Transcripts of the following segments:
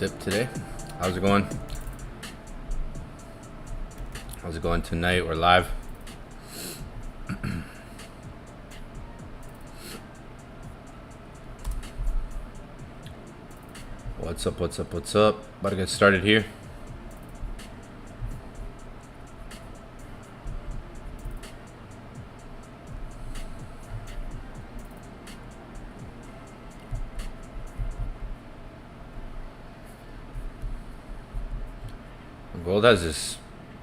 dip today. How's it going? How's it going tonight? We're live. What's up? What's up? What's up? About to get started here. Gold has this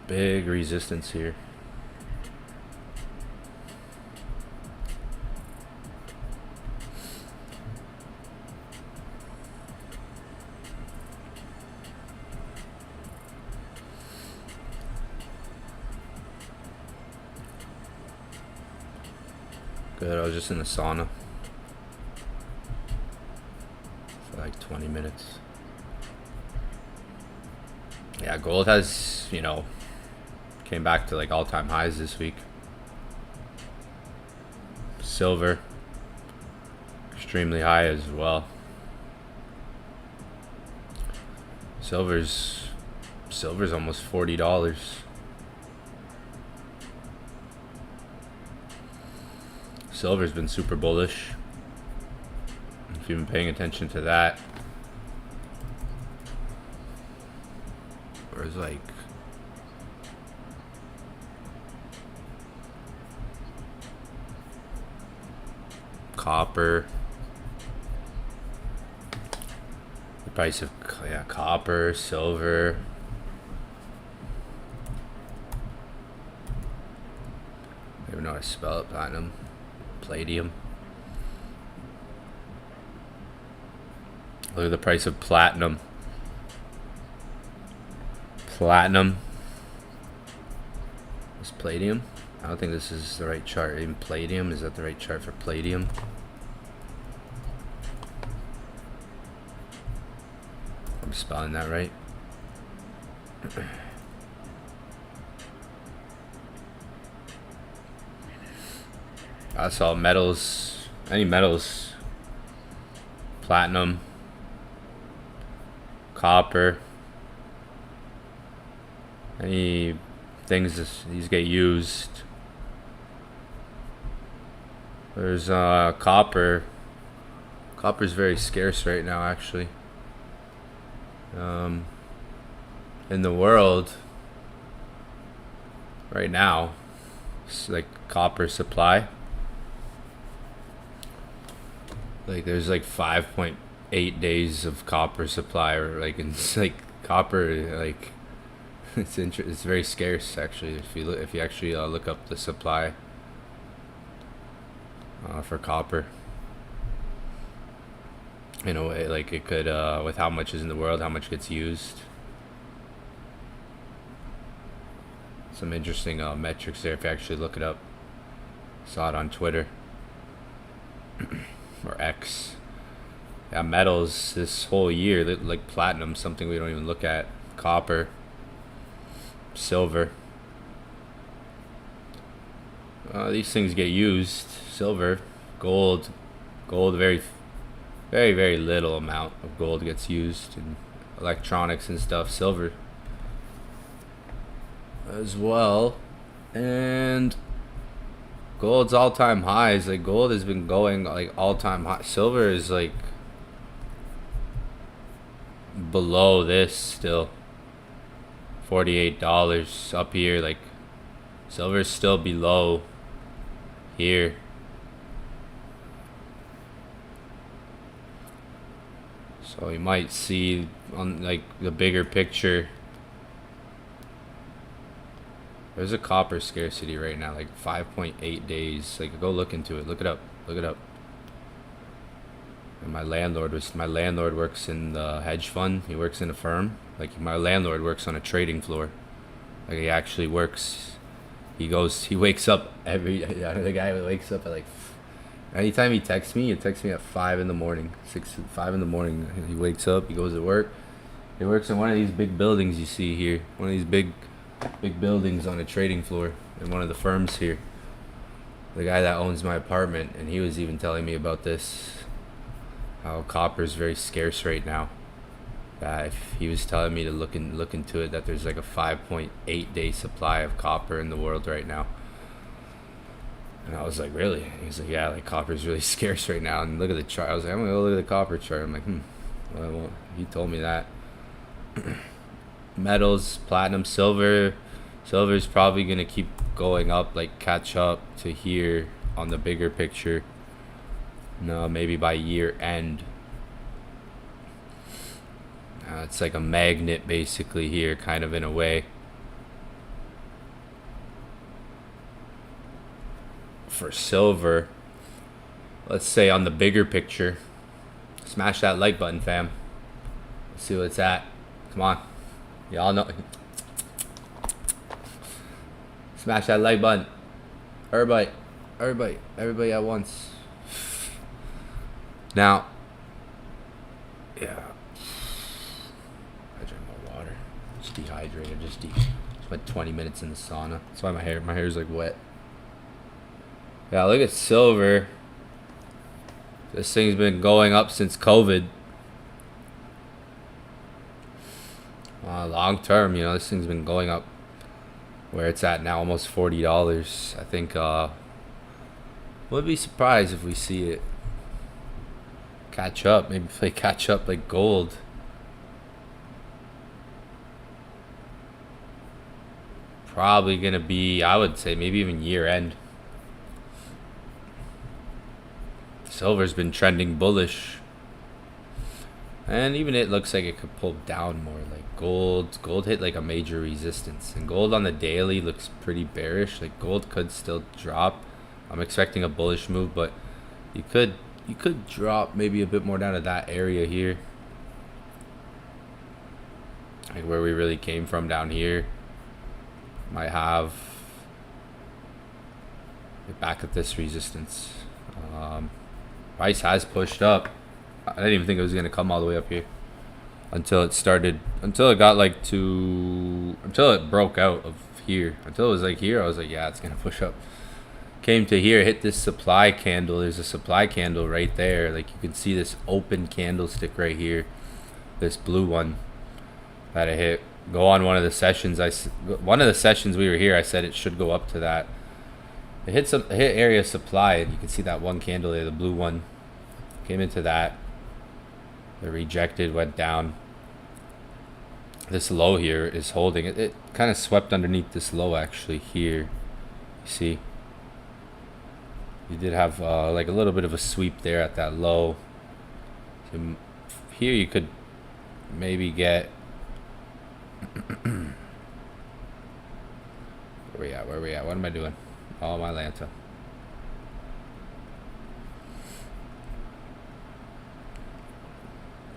big resistance here. Good, I was just in the sauna for like 20 minutes. Yeah, gold has, came back to like all-time highs this week. Silver, extremely high as well. Silver's almost $40. Silver's been super bullish. If you've been paying attention to that. There's like copper. The price of copper, silver. I don't even know how to spell it. Platinum, palladium. Look at the price of platinum. Platinum. Is palladium? I don't think this is the right chart. Even palladium, is that the right chart for palladium? I'm spelling that right. That's all metals. Any metals. Platinum. Copper. Any things these get used. There's copper. Copper's very scarce right now, actually. In the world right now, it's like copper supply. Like there's like 5.8 days of copper supply, or like it's like copper like. It's very scarce, actually. If you actually look up the supply for copper, in a way, like it could with how much is in the world, how much gets used. Some interesting metrics there if you actually look it up. Saw it on Twitter or X. Yeah, metals this whole year, like platinum, something we don't even look at. Copper. Silver. These things get used. Silver, gold, very, very, very little amount of gold gets used in electronics and stuff. Silver as well, and gold's all-time highs. Like gold has been going like all-time high. Silver is like below this still. $48 up here. Like silver's still below here. So you might see on like the bigger picture, there's a copper scarcity right now, like 5.8 days. Like go look into it. Look it up. And my landlord works in the hedge fund. He works in a firm. Like my landlord works on a trading floor. Like he actually works. He wakes up the guy wakes up at like, anytime he texts me at 5 in the morning, 5 in the morning. He wakes up, he goes to work. He works in one of these big buildings you see here. One of these big buildings on a trading floor in one of the firms here. The guy that owns my apartment, and he was even telling me about this. How copper is very scarce right now. If he was telling me to look into it, that there's like a 5.8 day supply of copper in the world right now. And I was like, really? And he's like, yeah, like copper's really scarce right now. And look at the chart. I was like, I'm gonna go look at the copper chart. I'm like, well, he told me that. Metals, platinum, silver. Silver's probably gonna keep going up, like catch up to here on the bigger picture. No, maybe by year end. It's like a magnet basically here, kind of in a way. For silver, let's say on the bigger picture, smash that like button, fam. Let's see what it's at. Come on. Y'all know. Smash that like button. Everybody at once. Now, yeah. I drink more water. Just dehydrated. Just went 20 minutes in the sauna. That's why my hair's like wet. Yeah, look at silver. This thing's been going up since COVID. Long term, this thing's been going up. Where it's at now, almost $40. I think would be surprised if we see it catch up. Maybe play catch up like gold. Probably gonna be, I would say, maybe even year end. Silver's been trending bullish. And even it looks like it could pull down more. Like gold hit like a major resistance. And gold on the daily looks pretty bearish. Like gold could still drop. I'm expecting a bullish move, but you could drop maybe a bit more down to that area here. Like where we really came from down here. Might have back at this resistance. Price has pushed up. I didn't even think it was going to come all the way up here until it got like until it broke out of here. Until it was like here, I was like, yeah, it's going to push up. Came to here, hit this supply candle. There's a supply candle right there. Like you can see this open candlestick right here. This blue one that I hit. Go on one of the sessions. One of the sessions we were here, I said it should go up to that. It hit area supply, and you can see that one candle there, the blue one. Came into that. It rejected, went down. This low here is holding. It kind of swept underneath this low actually here. You see? You did have like a little bit of a sweep there at that low. So here you could maybe get... Where we at? What am I doing? Oh, my Lanta.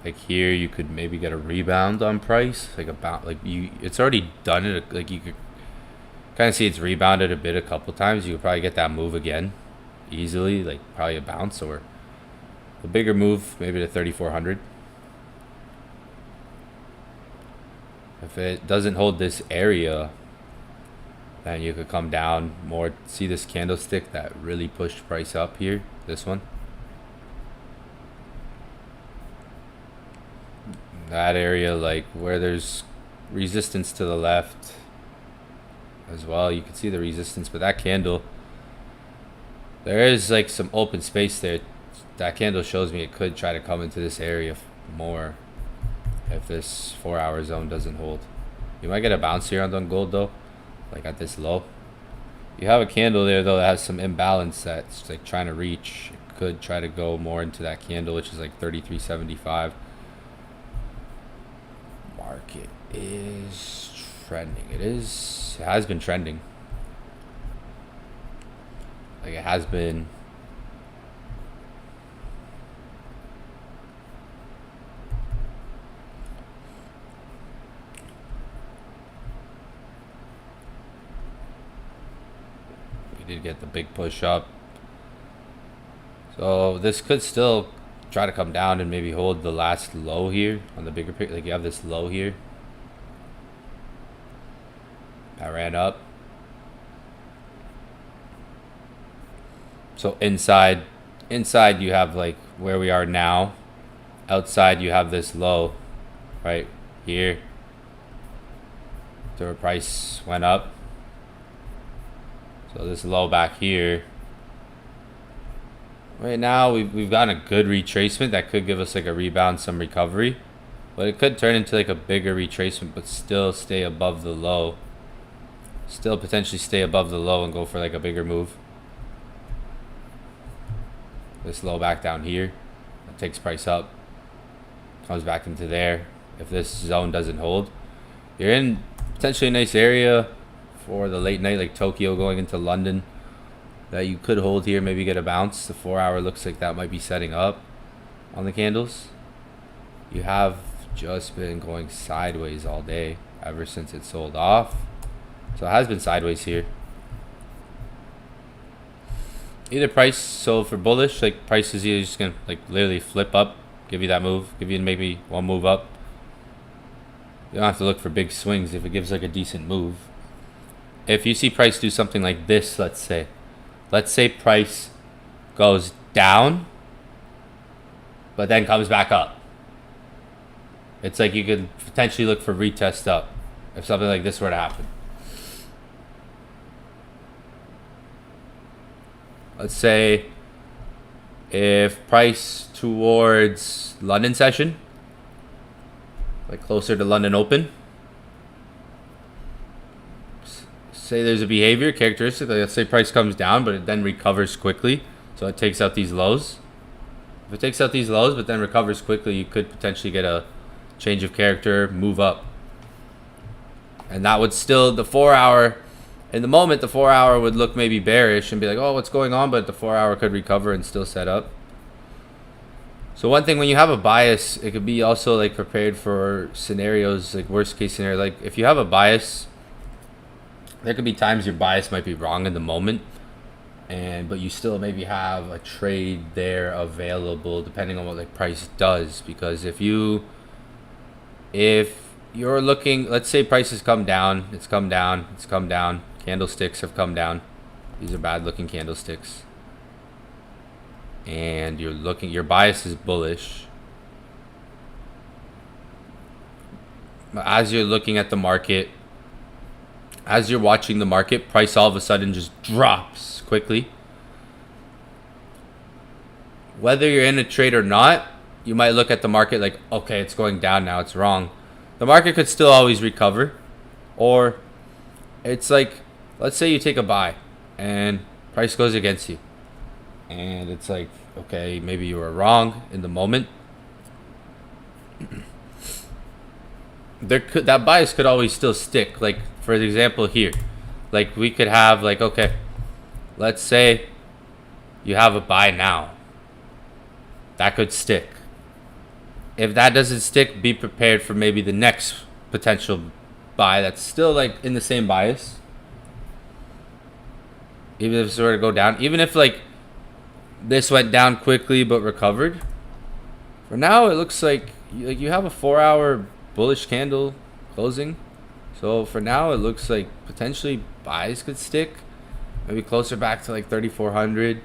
Like here, you could maybe get a rebound on price. It's already done it. Like you could kind of see it's rebounded a bit a couple times. You could probably get that move again easily. Like probably a bounce or a bigger move, maybe to 3,400. If it doesn't hold this area, then you could come down more. See this candlestick that really pushed price up here? This one. That area, like where there's resistance to the left as well. You can see the resistance, but that candle, there is like some open space there. That candle shows me it could try to come into this area more if this 4-hour zone doesn't hold. You might get a bounce here on gold though, like at this low. You have a candle there though that has some imbalance that's like trying to reach. It could try to go more into that candle, which is like 33.75. Market is trending. It has been trending. Like it has been. We did get the big push up. So this could still try to come down and maybe hold the last low here on the bigger picture. Like you have this low here that ran up. So inside you have like where we are now. Outside you have this low right here to where price went up. So this low back here. Right now we've gotten a good retracement that could give us like a rebound, some recovery, but it could turn into like a bigger retracement but still stay above the low. Still potentially stay above the low and go for like a bigger move. This low back down here, that takes price up, comes back into there. If this zone doesn't hold, you're in potentially a nice area for the late night, like Tokyo going into London, that you could hold here, maybe get a bounce. The 4 hour looks like that might be setting up on the candles. You have just been going sideways all day ever since it sold off, so it has been sideways here. Either price, so for bullish, like price is either just gonna like literally flip up, give you that move, give you maybe one move up. You don't have to look for big swings if it gives like a decent move. If you see price do something like this, let's say price goes down but then comes back up, it's like you could potentially look for retest up if something like this were to happen. Let's say if price towards London session, like closer to London open, say there's a behavior characteristic, like let's say price comes down but it then recovers quickly, so it takes out these lows. If it takes out these lows but then recovers quickly, you could potentially get a change of character, move up. And that would still, the 4 hour, in the moment the 4 hour would look maybe bearish and be like, oh, what's going on, but the 4 hour could recover and still set up. So one thing, when you have a bias, it could be also like prepared for scenarios, like worst case scenario. Like if you have a bias, there could be times your bias might be wrong in the moment, but you still maybe have a trade there available depending on what like price does. Because if you're looking, let's say price has come down, it's come down, candlesticks have come down, these are bad looking candlesticks, and your bias is bullish. As you're looking at the market, as you're watching the market, price all of a sudden just drops quickly. Whether you're in a trade or not, you might look at the market like, okay, it's going down now, it's wrong. The market could still always recover. Or it's like, let's say you take a buy and price goes against you, and it's like, okay, maybe you were wrong in the moment. That bias could always still stick. Like for example here, like we could have like, okay, let's say you have a buy now, that could stick. If that doesn't stick, be prepared for maybe the next potential buy that's still like in the same bias. Even if it were to go down, even if like this went down quickly but recovered, for now it looks like you have a 4 hour bullish candle closing. So for now it looks like potentially buys could stick, maybe closer back to like 3,400.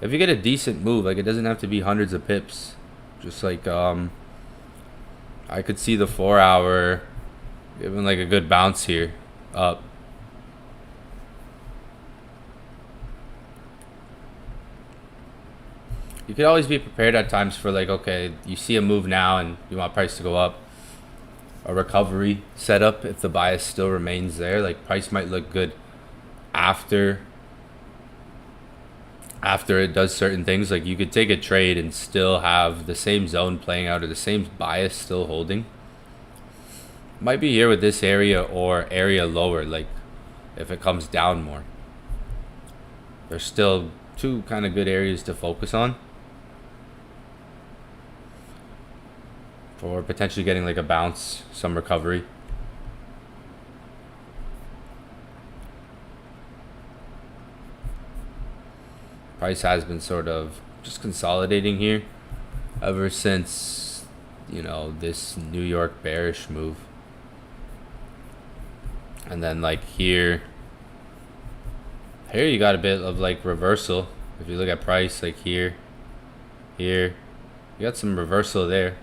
If you get a decent move, like it doesn't have to be hundreds of pips, just like I could see the 4 hour giving like a good bounce here up. You could always be prepared at times for like, okay, you see a move now and you want price to go up. A recovery setup if the bias still remains there. Like price might look good after it does certain things. Like you could take a trade and still have the same zone playing out or the same bias still holding. Might be here with this area or area lower, like if it comes down more. There's still two kind of good areas to focus on for potentially getting like a bounce, some recovery. Price has been sort of just consolidating here ever since, you know, this New York bearish move. And then like here you got a bit of like reversal. If you look at price, like here, you got some reversal there.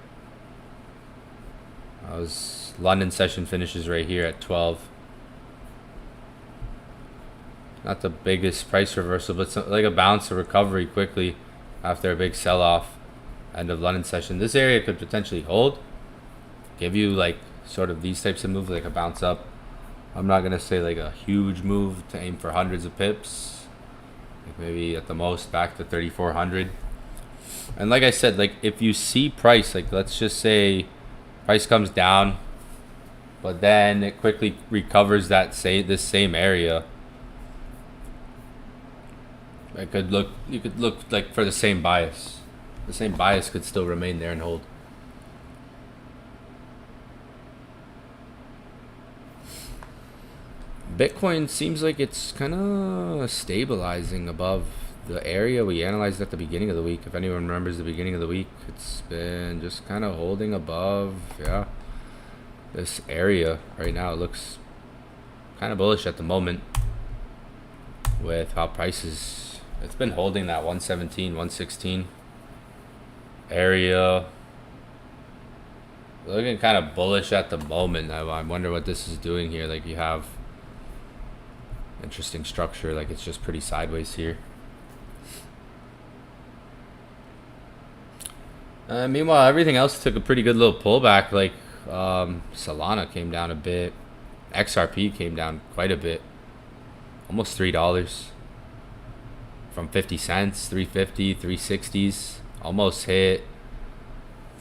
London session finishes right here at 12. Not the biggest price reversal, but like a bounce, a recovery quickly after a big sell-off. End of London session. This area could potentially hold, give you like sort of these types of moves, like a bounce up. I'm not gonna say like a huge move to aim for hundreds of pips, like maybe at the most back to 3,400. And like I said, like if you see price, like let's just say price comes down, but then it quickly recovers this same area. It could look, you could look like for the same bias. The same bias could still remain there and hold. Bitcoin seems like it's kind of stabilizing above the area we analyzed at the beginning of the week. If anyone remembers the beginning of the week, it's been just kind of holding above, yeah, this area right now. It looks kind of bullish at the moment with how prices, it's been holding that 117, 116 area. Looking kind of bullish at the moment. I wonder what this is doing here. Like you have interesting structure, like it's just pretty sideways here. Meanwhile, everything else took a pretty good little pullback. Like Solana came down a bit, XRP came down quite a bit, almost $3 from 50 cents, 350, 360s, almost hit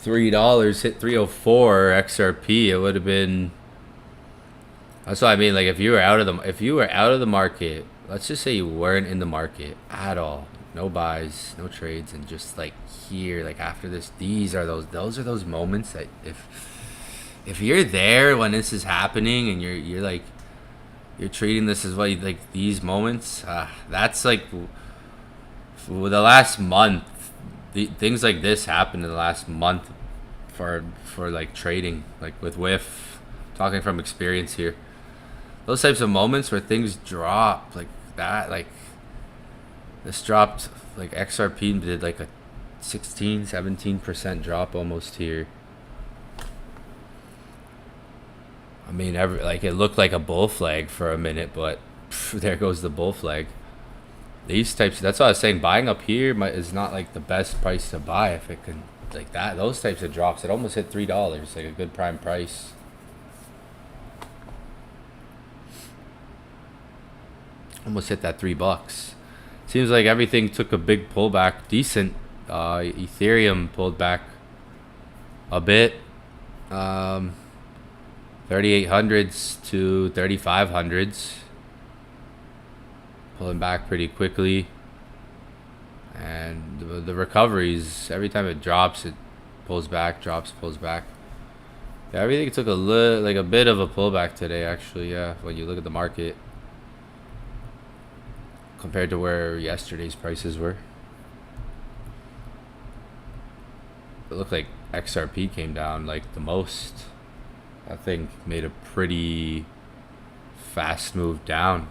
$3, hit 304 XRP. It would have been, that's what I mean. Like if you were out of the market, let's just say you weren't in the market at all, no buys, no trades, and just like here, like after this, those are those moments that if you're there when this is happening and you're treating this as what you, like these moments, that's like for the last month. Things like this happened in the last month for like trading, like with WIF, talking from experience here. Those types of moments where things drop like that, like this dropped, like XRP did like a 16-17% drop almost here. I mean, like it looked like a bull flag for a minute, but there goes the bull flag. These types, that's what I was saying, buying up here is not like the best price to buy. If it can, like that, those types of drops, it almost hit $3, like a good prime price. Almost hit that $3. Seems like everything took a big pullback, decent. Ethereum pulled back a bit, 3800s to 3500s, pulling back pretty quickly. And the recoveries, every time it drops, it pulls back, drops, pulls back. Yeah, everything took a bit of a pullback today, actually. Yeah, when you look at the market compared to where yesterday's prices were. It looked like XRP came down like the most. I think made a pretty fast move down.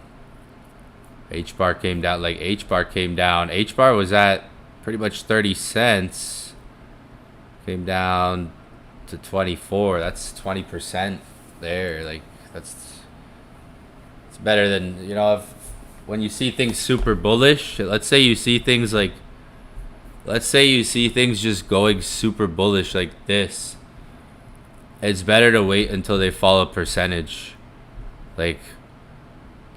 H-bar came down, like H-bar came down. H-bar was at pretty much 30 cents. Came down to 24. That's 20% there. Like it's better than, when you see things super bullish. Let's say you see things just going super bullish like this. It's better to wait until they fall a percentage. Like,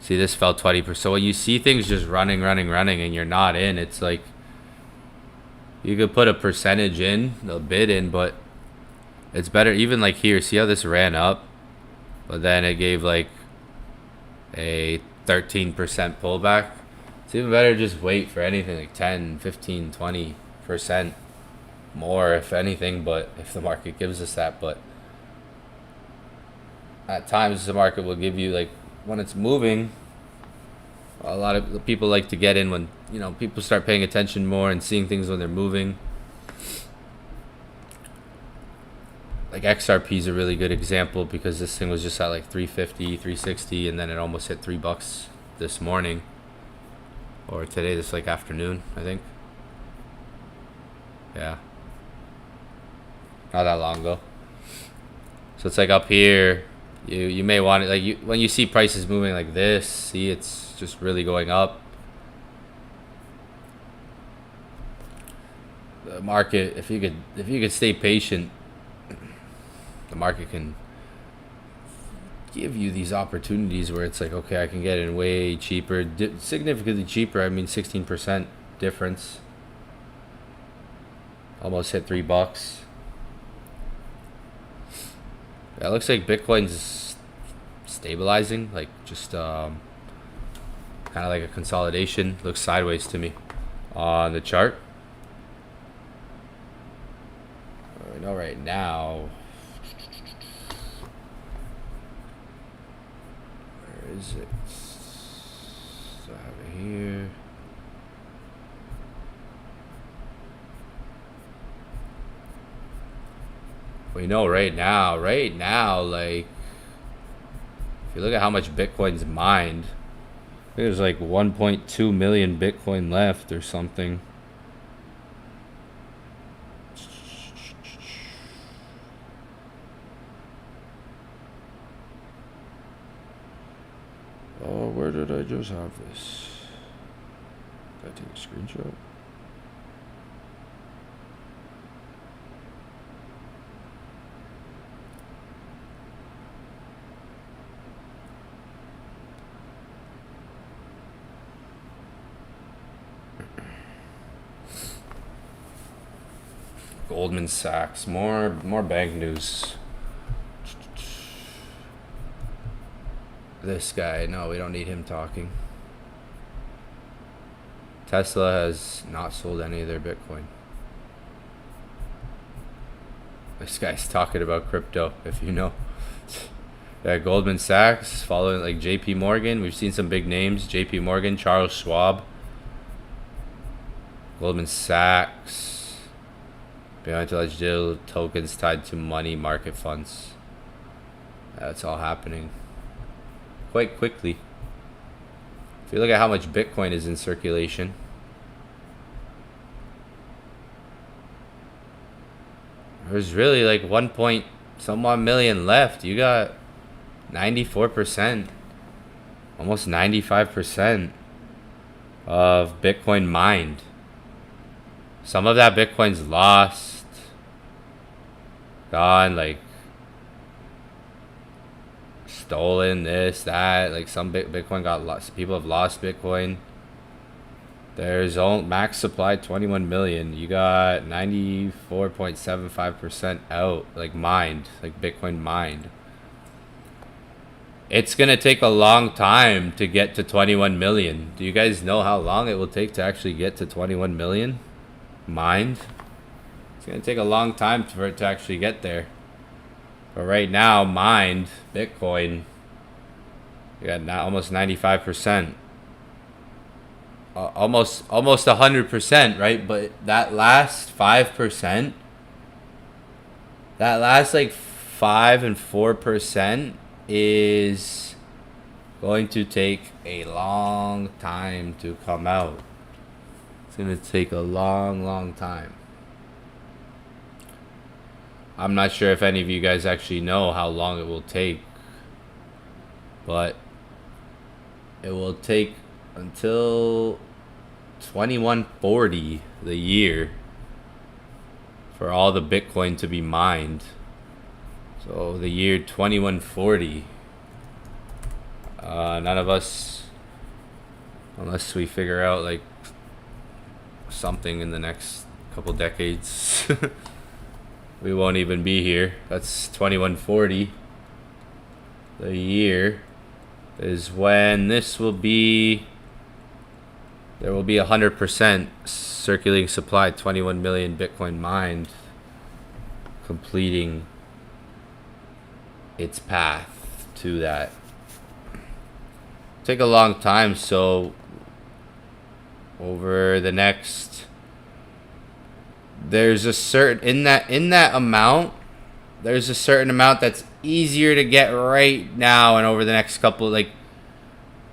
see, this fell 20%. So when you see things just running, and you're not in, it's like you could put a percentage in, a bid in, but it's better. Even like here, see how this ran up, but then it gave like a 13% pullback. It's even better to just wait for anything like 10, 15, 20% more, if anything, but if the market gives us that. But at times the market will give you, like when it's moving, a lot of people like to get in when people start paying attention more and seeing things when they're moving. Like XRP is a really good example because this thing was just at like 350, 360, and then it almost hit $3 this morning, or today, this like afternoon, I think. Yeah, not that long ago. So it's like up here, you may want it, like when you see prices moving like this, see it's just really going up. The market, if you could stay patient, the market can give you these opportunities where it's like, okay, I can get in way cheaper, significantly cheaper. I mean, 16% difference. Almost hit $3. Yeah, it looks like Bitcoin's stabilizing, like just kind of like a consolidation. Looks sideways to me on the chart. I know right now. Where is it? So I have it here. We know right now, like, if you look at how much Bitcoin's mined, I think there's like 1.2 million Bitcoin left or something. Oh, where did I just have this? Did I take a screenshot? Goldman Sachs, more bank news. This guy, no, we don't need him talking. Tesla has not sold any of their Bitcoin. This guy's talking about crypto, if you know. Yeah, Goldman Sachs, following like JP Morgan. We've seen some big names. JP Morgan, Charles Schwab, Goldman Sachs. Behind digital tokens tied to money market funds. That's all happening quite quickly. If you look at how much Bitcoin is in circulation, there's really like 1 point some odd million left. You got 94%, almost 95% of Bitcoin mined. Some of that Bitcoin's lost, gone, like stolen, this, that. Like some Bitcoin got lost. People have lost Bitcoin. There's max supply 21 million. You got 94.75% out, like mined, like Bitcoin mined. It's gonna take a long time to get to 21 million. Do you guys know how long it will take to actually get to 21 million mined? It's gonna take a long time for it to actually get there. But right now, mined Bitcoin, you got now almost 95%, almost 100%, right? But that last 5%, that last like 5 and 4% is going to take a long time to come out. It's gonna take a long time. I'm not sure if any of you guys actually know how long it will take, but it will take until 2140 the year for all the Bitcoin to be mined. So the year 2140, none of us, unless we figure out like something in the next couple decades, we won't even be here. That's 2140. The year is when this will be. There will be 100% circulating supply, 21 million Bitcoin mined, completing its path to that. Take a long time, so over the next, there's a certain in that amount, there's a certain amount that's easier to get right now and over the next couple, like,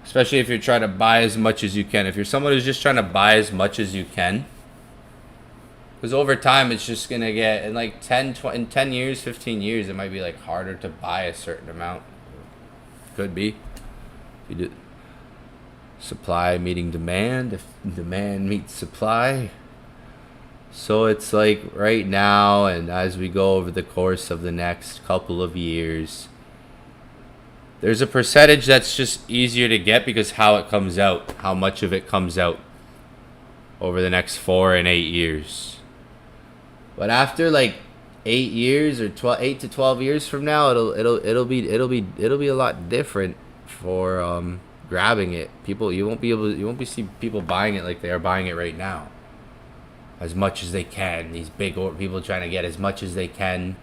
especially if you're trying to buy as much as you can. If you're someone who's just trying to buy as much as you can, Because over time, it's just going to get, in like in 10 years, 15 years, it might be like harder to buy a certain amount. Could be. If you do supply meeting demand, if demand meets supply. So it's like right now, and as we go over the course of the next couple of years, there's a percentage that's just easier to get because how it comes out, how much of it comes out over the next 4 and 8 years. But after like 8 years or 8 to 12 years from now, it'll be a lot different for grabbing it. People, you won't be see people buying it like they are buying it right now, as much as they can. These big people trying to get as much as they can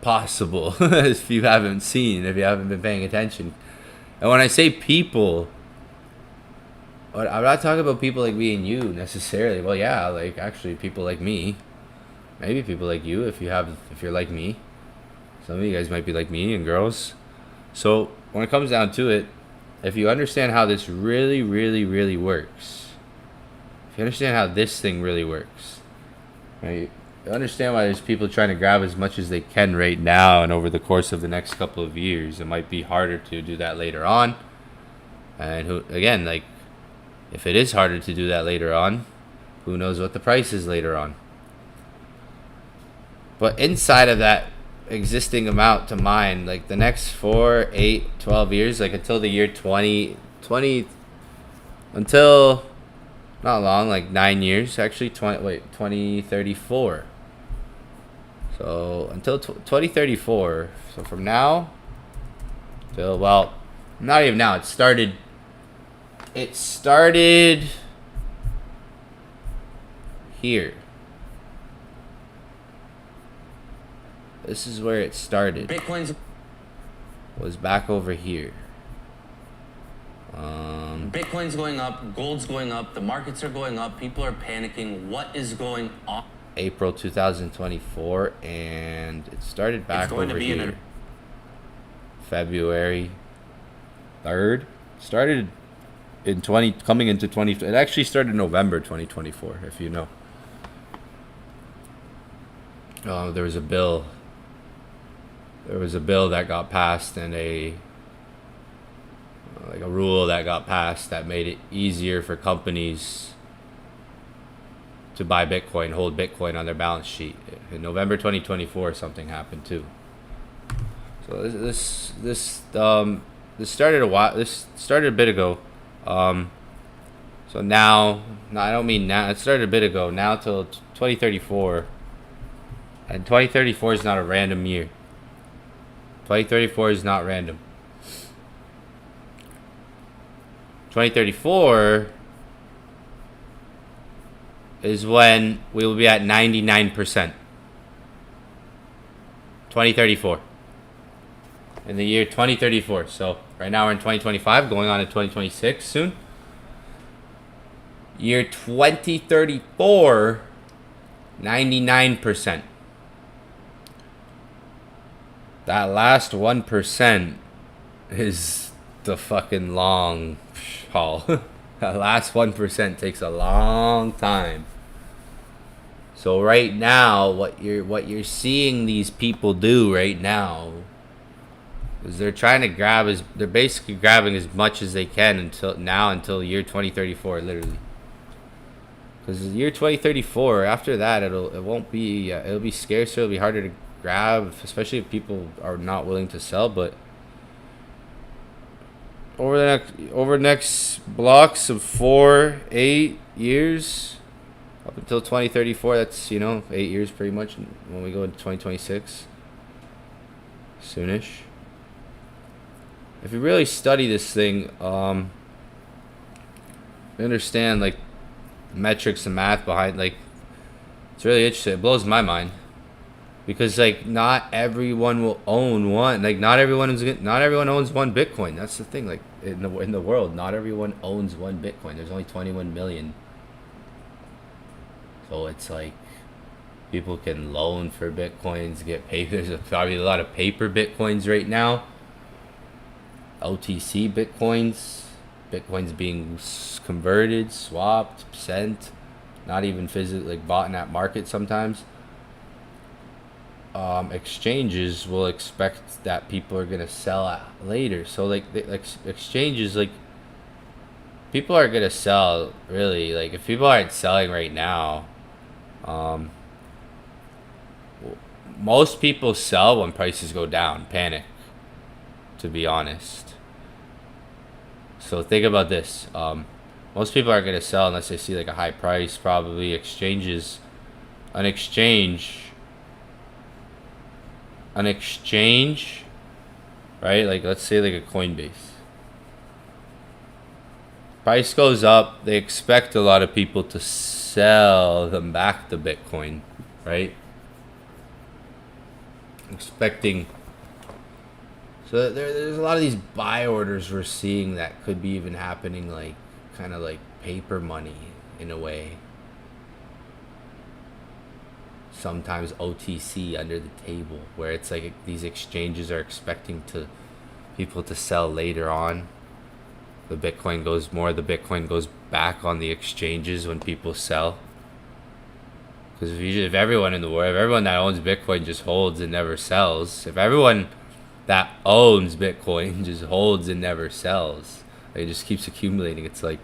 possible. If you haven't seen, if you haven't been paying attention. And when I say people, I'm not talking about people like me and you necessarily. Well, yeah, like actually people like me, maybe people like you if you're like me. Some of you guys might be like me, and girls. So when it comes down to it, if you understand how this really, really, really works, if you understand how this thing really works, right? You understand why there's people trying to grab as much as they can right now, and over the course of the next couple of years, it might be harder to do that later on. And who, again, like, if it is harder to do that later on, who knows what the price is later on. But inside of that existing amount to mine, like the next 4, 8, 12 years, like until the year 2020, until not long, like 9 years, actually 2034. So until 2034, so from now till, well, not even now, it started here. This is where it started. Bitcoin's was back over here. Bitcoin's going up, gold's going up, the markets are going up, people are panicking. What is going on? April 2024, and it started back over here. February 3rd. Started in coming into 20. It actually started November 2024, if you know. There was a bill. There was a bill that got passed, and a rule that got passed that made it easier for companies to buy Bitcoin, hold Bitcoin on their balance sheet. In November 2024, something happened too. So this started a while. This started a bit ago. So now, no, I don't mean now. It started a bit ago. Now till 2034, and 2034 is not a random year. 2034 is not random. 2034 is when we will be at 99%. 2034. In the year 2034. So right now we're in 2025, going on to 2026 soon. Year 2034, 99%. That last 1% is the fucking long haul. That last 1% takes a long time. So right now, what you're seeing these people do right now is they're trying to they're basically grabbing as much as they can until year 2034, literally. Because the year 2034, after that, it'll be scarcer. It'll be harder to grab, especially if people are not willing to sell. But over the next blocks of 4, 8 years, up until 2034, that's 8 years pretty much. When we go into 2026, soonish. If you really study this thing, you understand like metrics and math behind, like, it's really interesting. It blows my mind because like not everyone will own one. Like not everyone owns one Bitcoin. That's the thing. Like in the world, not everyone owns one Bitcoin. There's only 21 million. So it's like people can loan for Bitcoins, get paper. There's probably a lot of paper Bitcoins right now. OTC Bitcoins. Bitcoin's being converted, swapped, sent, not even physically like bought in that market sometimes. Exchanges will expect that people are gonna sell later. So like exchanges, like people are gonna sell really. Like if people aren't selling right now, most people sell when prices go down, panic. To be honest. So think about this. Most people aren't gonna sell unless they see like a high price. Probably exchanges, an exchange an exchange, right? Like let's say like a Coinbase. Price goes up, they expect a lot of people to sell them back to Bitcoin, right? Expecting. So there's a lot of these buy orders we're seeing that could be even happening, like kind of like paper money in a way. Sometimes OTC under the table, where it's like these exchanges are expecting people to sell later on. The Bitcoin goes back on the exchanges when people sell. Because if everyone in the world, if everyone that owns Bitcoin just holds and never sells, if everyone that owns Bitcoin just holds and never sells, it just keeps accumulating. It's like,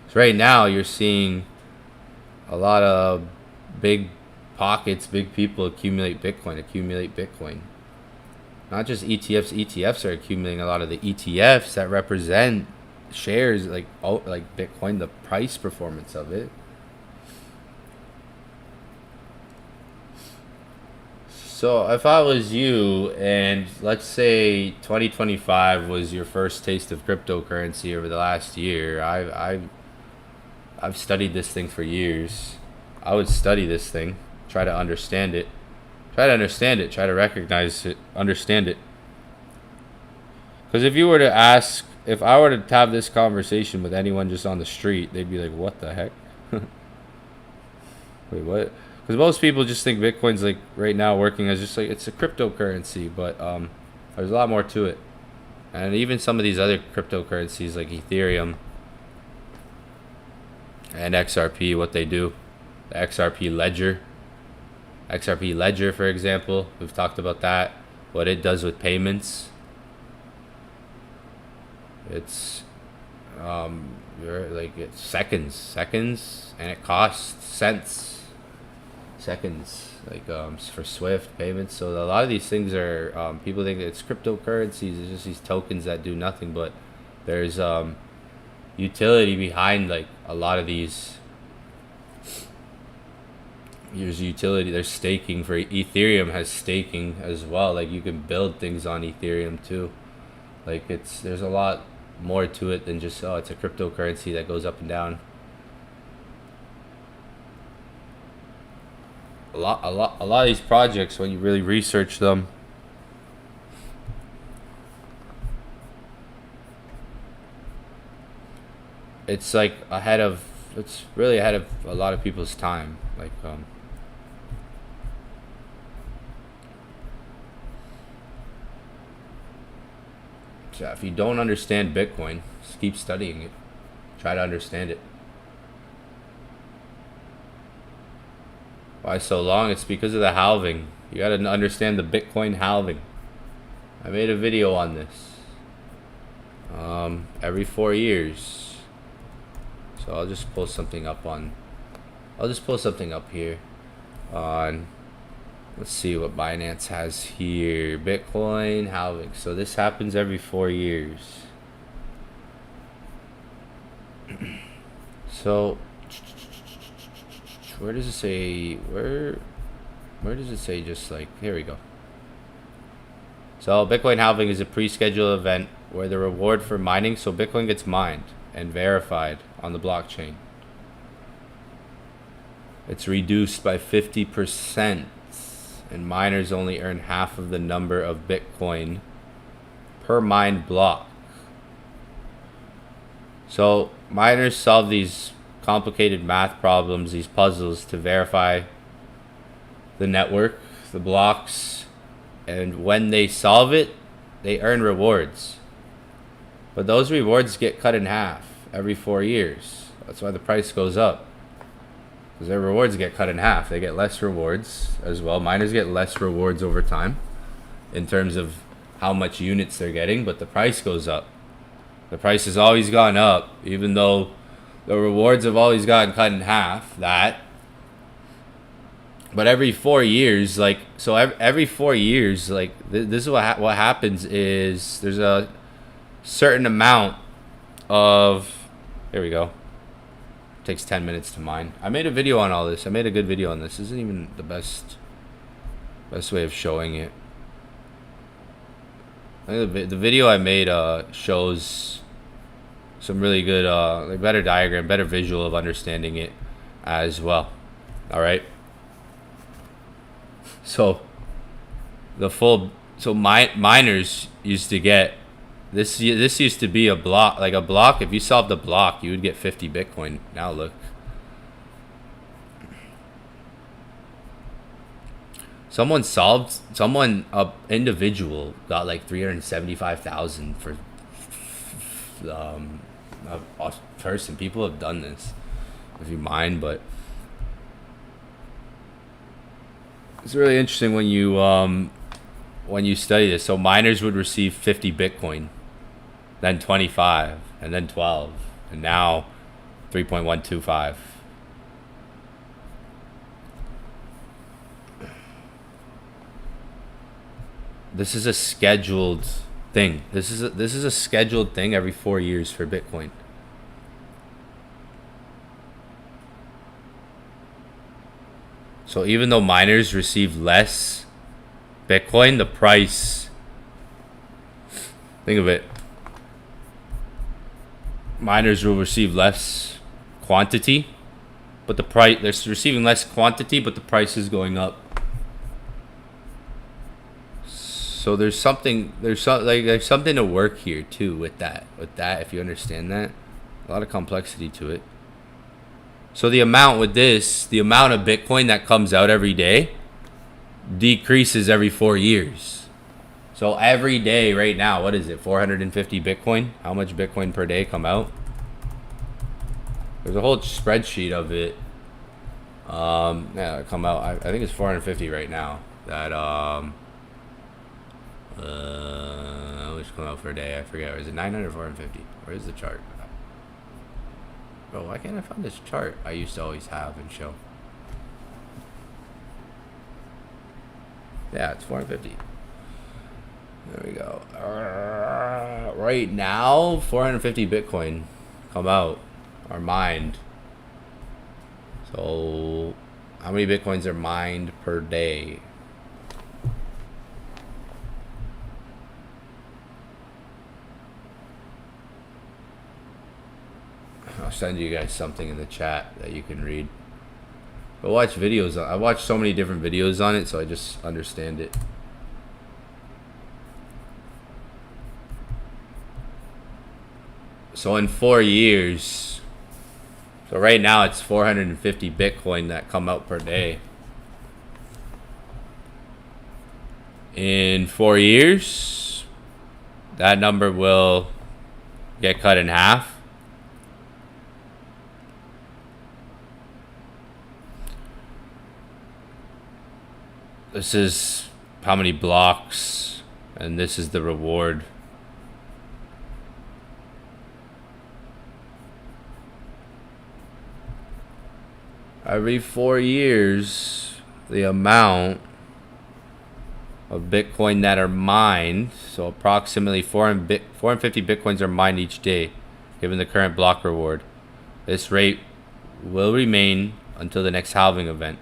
so right now you're seeing a lot of big pockets, big people accumulate Bitcoin. Not just ETFs. ETFs are accumulating a lot of the ETFs that represent shares like Bitcoin, the price performance of it. So if I was you, and let's say 2025 was your first taste of cryptocurrency over the last year, I've studied this thing for years. I would study this thing, try to understand it, try to recognize it, understand it. Because if I were to have this conversation with anyone just on the street, they'd be like, "What the heck? Wait, what?" Because most people just think Bitcoin's like right now working as just like it's a cryptocurrency, but there's a lot more to it. And even some of these other cryptocurrencies like Ethereum and XRP, what they do, the XRP Ledger, for example, we've talked about that. What it does with payments, it's it's seconds, and it costs cents. Seconds, like for Swift payments. So a lot of these things are people think it's cryptocurrencies. It's just these tokens that do nothing, but there's utility behind like a lot of these. There's utility. There's staking. For Ethereum has staking as well. Like you can build things on Ethereum too. Like there's a lot more to it than just it's a cryptocurrency that goes up and down. A lot of these projects, when you really research them, it's really ahead of a lot of people's time. Like so if you don't understand Bitcoin, just keep studying it, try to understand it. Why so long? It's because of the halving. You gotta understand the Bitcoin halving. I made a video on this. Every 4 years. So I'll just pull something up here on, let's see what Binance has here. Bitcoin halving. So this happens every 4 years. So where does it say, where does it say, just like, here we go. So Bitcoin halving is a pre-scheduled event where the reward for mining, so Bitcoin gets mined and verified on the blockchain. It's reduced by 50%, and miners only earn half of the number of Bitcoin per mined block. So miners solve these complicated math problems, these puzzles, to verify the network, the blocks, and when they solve it, they earn rewards. But those rewards get cut in half every 4 years. That's why the price goes up. Because their rewards get cut in half. They get less rewards as well. Miners get less rewards over time in terms of how much units they're getting, but the price goes up. The price has always gone up, even though the rewards have always gotten cut in half. But every 4 years, like, so every 4 years, like, this is what happens is there's a certain amount of, here we go. Takes 10 minutes to mine. I made a video on all this. I made a good video on this. This isn't even the best way of showing it. I think the video I made shows some really good, like better diagram, better visual of understanding it as well. All right. So miners used to get this used to be a block, like a block. If you solved a block, you would get 50 Bitcoin. Now look. An individual got like 375,000 for a person. People have done this, if you mind, but it's really interesting when you study this. So miners would receive 50 Bitcoin, then 25, and then 12, and now 3.125. This is a scheduled thing. This is a scheduled thing every 4 years for Bitcoin. So even though miners receive less Bitcoin, the price, think of it, miners will receive less quantity, but the price, they're receiving less quantity, but the price is going up. So there's something to work here too with that, if you understand that. A lot of complexity to it. So the amount of Bitcoin that comes out every day decreases every 4 years. So every day right now, what is it? 450 Bitcoin? How much Bitcoin per day come out? There's a whole spreadsheet of it. Yeah, come out. I think it's 450 right now. That which come out for a day? I forget. Is it 900 or 450? Where's the chart? Bro, why can't I find this chart I used to always have and show? Yeah, it's 450. There we go. Right now, 450 Bitcoin come out, are mined. So, how many Bitcoins are mined per day? I'll send you guys something in the chat that you can read. But watch videos. I watch so many different videos on it, so I just understand it. So in 4 years, so right now it's 450 Bitcoin that come out per day. In 4 years, that number will get cut in half. This is how many blocks, and this is the reward. Every 4 years, the amount of Bitcoin that are mined, so approximately 450 Bitcoins are mined each day, given the current block reward. This rate will remain until the next halving event,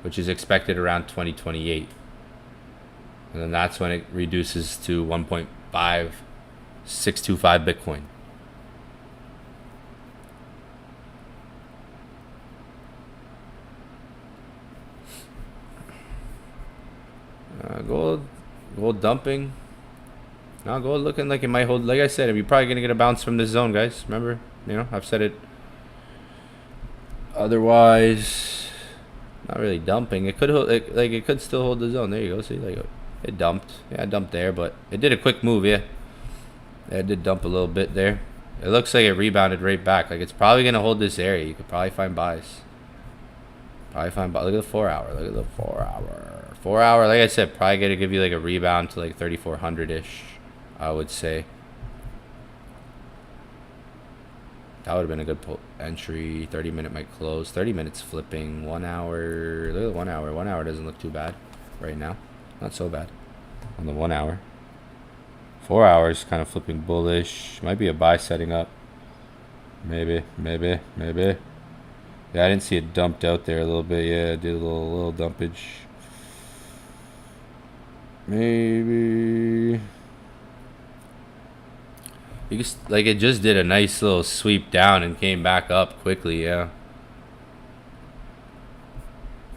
which is expected around 2028. And then that's when it reduces to 1.5625 Bitcoin. Gold dumping. Now gold looking like it might hold. Like I said, you're probably going to get a bounce from this zone, guys. Remember, I've said it. Otherwise, not really dumping. It could hold, it could still hold the zone. There you go. See, like it dumped. Yeah, it dumped there, but it did a quick move. Yeah, Yeah, it did dump a little bit there. It looks like it rebounded right back. Like, it's probably going to hold this area. You could probably find buys. Look at the 4 hour. Look at the 4 hour. 4 hour, like I said, probably going to give you like a rebound to like 3,400-ish, I would say. That would have been a good entry. 30-minute might close. 30 minutes flipping. 1 hour. Look at the 1 hour. 1 hour doesn't look too bad right now. Not so bad on the 1 hour. 4 hours kind of flipping bullish. Might be a buy setting up. Maybe. Yeah, I didn't see it dumped out there a little bit. Yeah, did a little dumpage. Maybe. You just, like, it just did a nice little sweep down and came back up quickly. Yeah,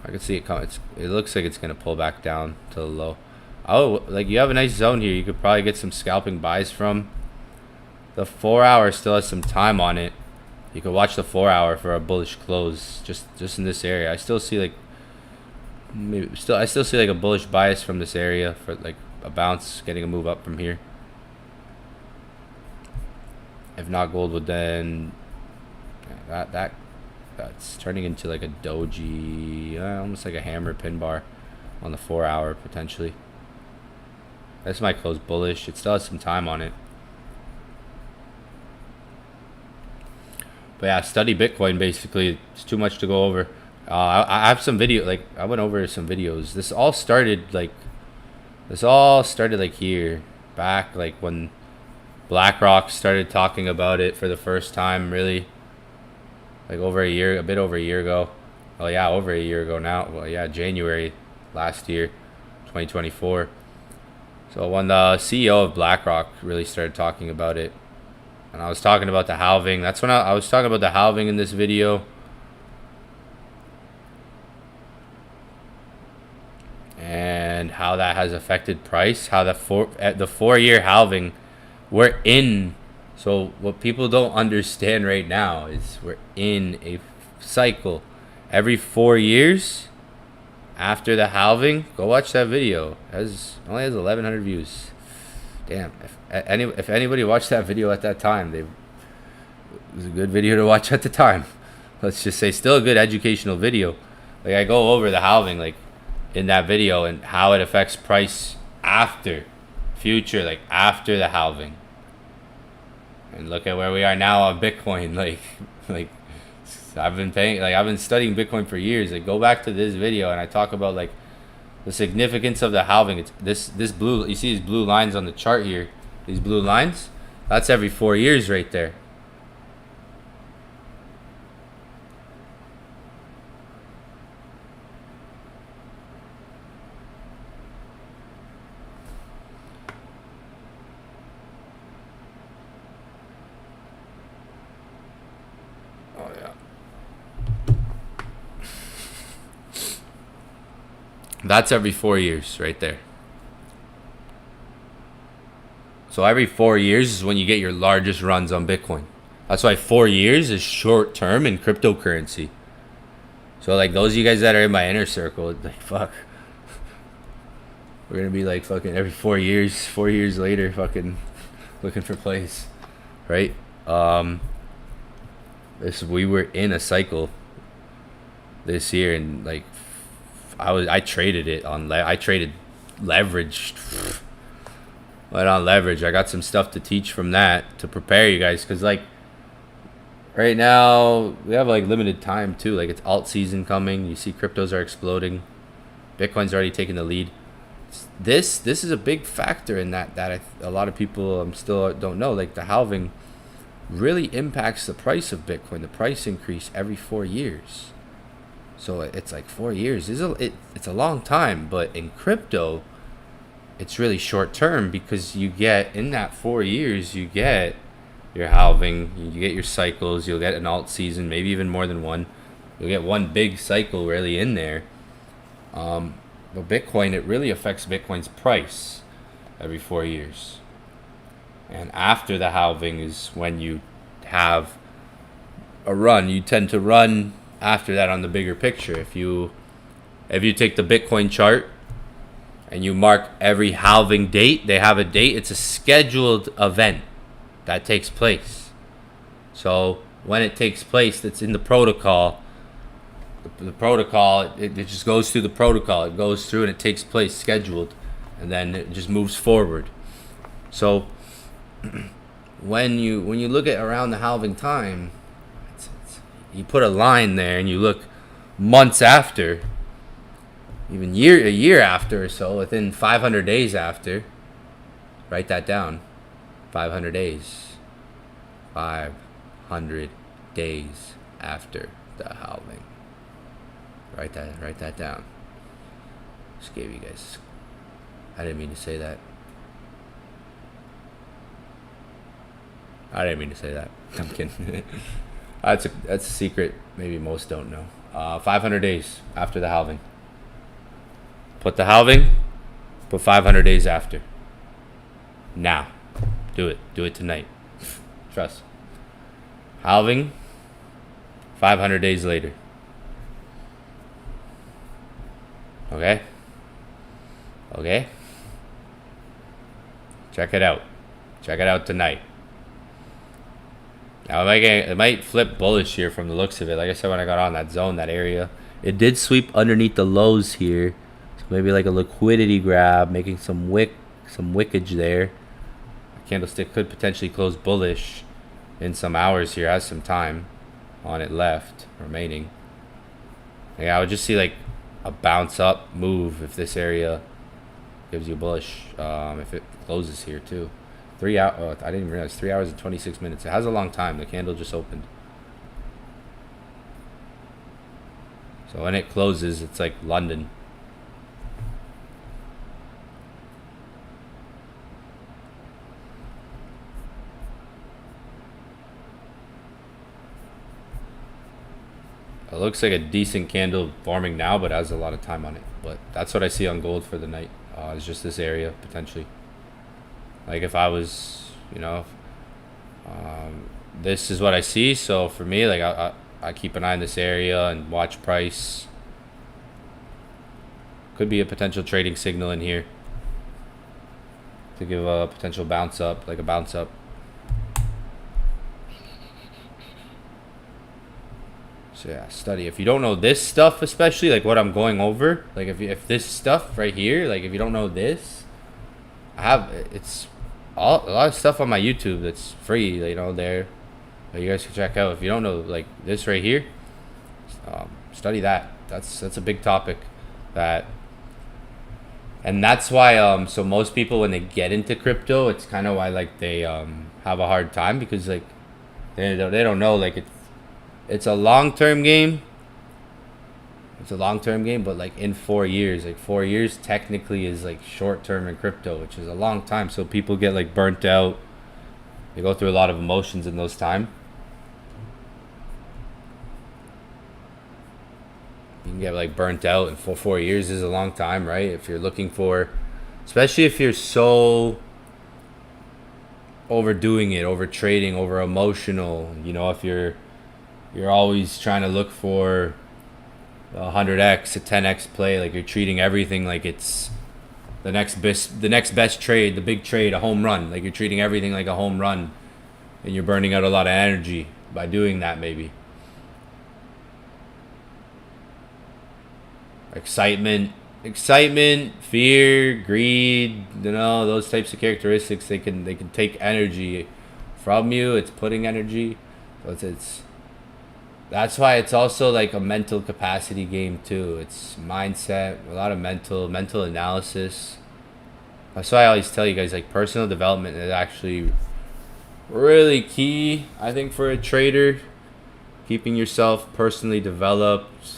I can see it come. It looks like it's gonna pull back down to the low. Oh, like, you have a nice zone here. You could probably get some scalping buys from. The 4 hour still has some time on it. You could watch the 4 hour for a bullish close. Just in this area, I still see like I still see like a bullish bias from this area for like a bounce, getting a move up from here. If not, gold would then that's turning into like a doji, almost like a hammer pin bar on the 4 hour potentially. This might close bullish. It still has some time on it. But yeah, study Bitcoin basically. It's too much to go over. I have some video, like, I went over some videos. This all started like here, back like when BlackRock started talking about it for the first time, really. Like a bit over a year ago. Oh yeah, over a year ago now. Well, yeah, January last year, 2024. So when the CEO of BlackRock really started talking about it, and I was talking about the halving. That's when I was talking about the halving in this video. And how that has affected price. How the 4 year halving we're in. So what people don't understand right now is we're in a cycle. Every 4 years after the halving, go watch that video. Only has 1,100 views. Damn, if anybody watched that video at that time, it was a good video to watch at the time. Let's just say still a good educational video. Like, I go over the halving like in that video and how it affects price after after the halving. And look at where we are now on Bitcoin. Like I've been studying Bitcoin for years. Like, go back to this video and I talk about like the significance of the halving. It's this blue, you see these blue lines on the chart here. These blue lines, that's every 4 years right there. Oh yeah. That's every 4 years right there. So every 4 years is when you get your largest runs on Bitcoin. That's why 4 years is short term in cryptocurrency. So like those of you guys that are in my inner circle, like, fuck. We're gonna be like fucking every 4 years, 4 years later, fucking looking for plays, right? We were in a cycle this year, and like I traded it on I traded leveraged. Went on leverage. I got some stuff to teach from that to prepare you guys, because like right now we have like limited time too. Like, it's alt season coming. You see cryptos are exploding. Bitcoin's already taking the lead. This is a big factor in that a lot of people still don't know. Like, the halving really impacts the price of Bitcoin. The price increase every 4 years. So it's like 4 years. It's a long time, but in crypto, it's really short term, because you get, in that 4 years, you get your halving, you get your cycles, you'll get an alt season, maybe even more than one. You'll get one big cycle really in there. But Bitcoin, it really affects Bitcoin's price every 4 years. And after the halving is when you have a run. You tend to run after that on the bigger picture. If you take the Bitcoin chart and you mark every halving date, they have a date. It's a scheduled event. that takes place. So when it takes place, that's in the protocol. The protocol, it just goes through the protocol. It goes through and it takes place scheduled, and then it just moves forward. So when you look at around the halving time, you put a line there and you look months after, even a year after or so, within 500 days after. Write that down. 500 days. 500 days after the halving. Write that down. Just gave you guys. I didn't mean to say that. I'm kidding. That's a secret. Maybe most don't know. 500 days after the halving. Put the halving. Put 500 days after. Now. Do it. Do it tonight. Trust. Halving. 500 days later. Okay? Okay? Check it out. Check it out tonight. Now it might flip bullish here from the looks of it. Like I said, when I got on that zone, that area, it did sweep underneath the lows here. So maybe like a liquidity grab, making some wickage there. The candlestick could potentially close bullish in some hours here. Has some time on it left remaining. Yeah, I would just see like a bounce up move if this area gives you bullish. If it closes here too. 3 hours. I didn't even realize 3 hours and 26 minutes. It has a long time. The candle just opened. So when it closes, it's like London. It looks like a decent candle forming now, but has a lot of time on it. But that's what I see on gold for the night. It's just this area potentially. Like if I was, this is what I see. So for me, like I keep an eye on this area and watch price. Could be a potential trading signal in here to give a potential bounce up, like a bounce up. So yeah, study. If you don't know this stuff, especially like what I'm going over, like if this stuff right here, like if you don't know this, it's a lot of stuff on my YouTube that's free, there that you guys can check out. If you don't know like this right here, study that. That's a big topic, and that's why so most people when they get into crypto, it's kind of why like they have a hard time, because like they don't know, like it's a long-term game. It's a long-term game, but like in 4 years, like 4 years technically is like short-term in crypto, which is a long time. So people get like burnt out. They go through a lot of emotions in those time. You can get like burnt out, and 4 years is a long time, right? If you're looking for, especially if you're so overdoing it, over trading, over emotional, if you're always trying to look for a 100x, a 10x play, like you're treating everything like it's the next best trade, the big trade, a home run. Like you're treating everything like a home run, and you're burning out a lot of energy by doing that. Maybe excitement, fear, greed, those types of characteristics, they can take energy from you. It's putting energy, so it's that's why it's also like a mental capacity game too. It's mindset, a lot of mental analysis. That's why I always tell you guys, like, personal development is actually really key, I think, for a trader. Keeping yourself personally developed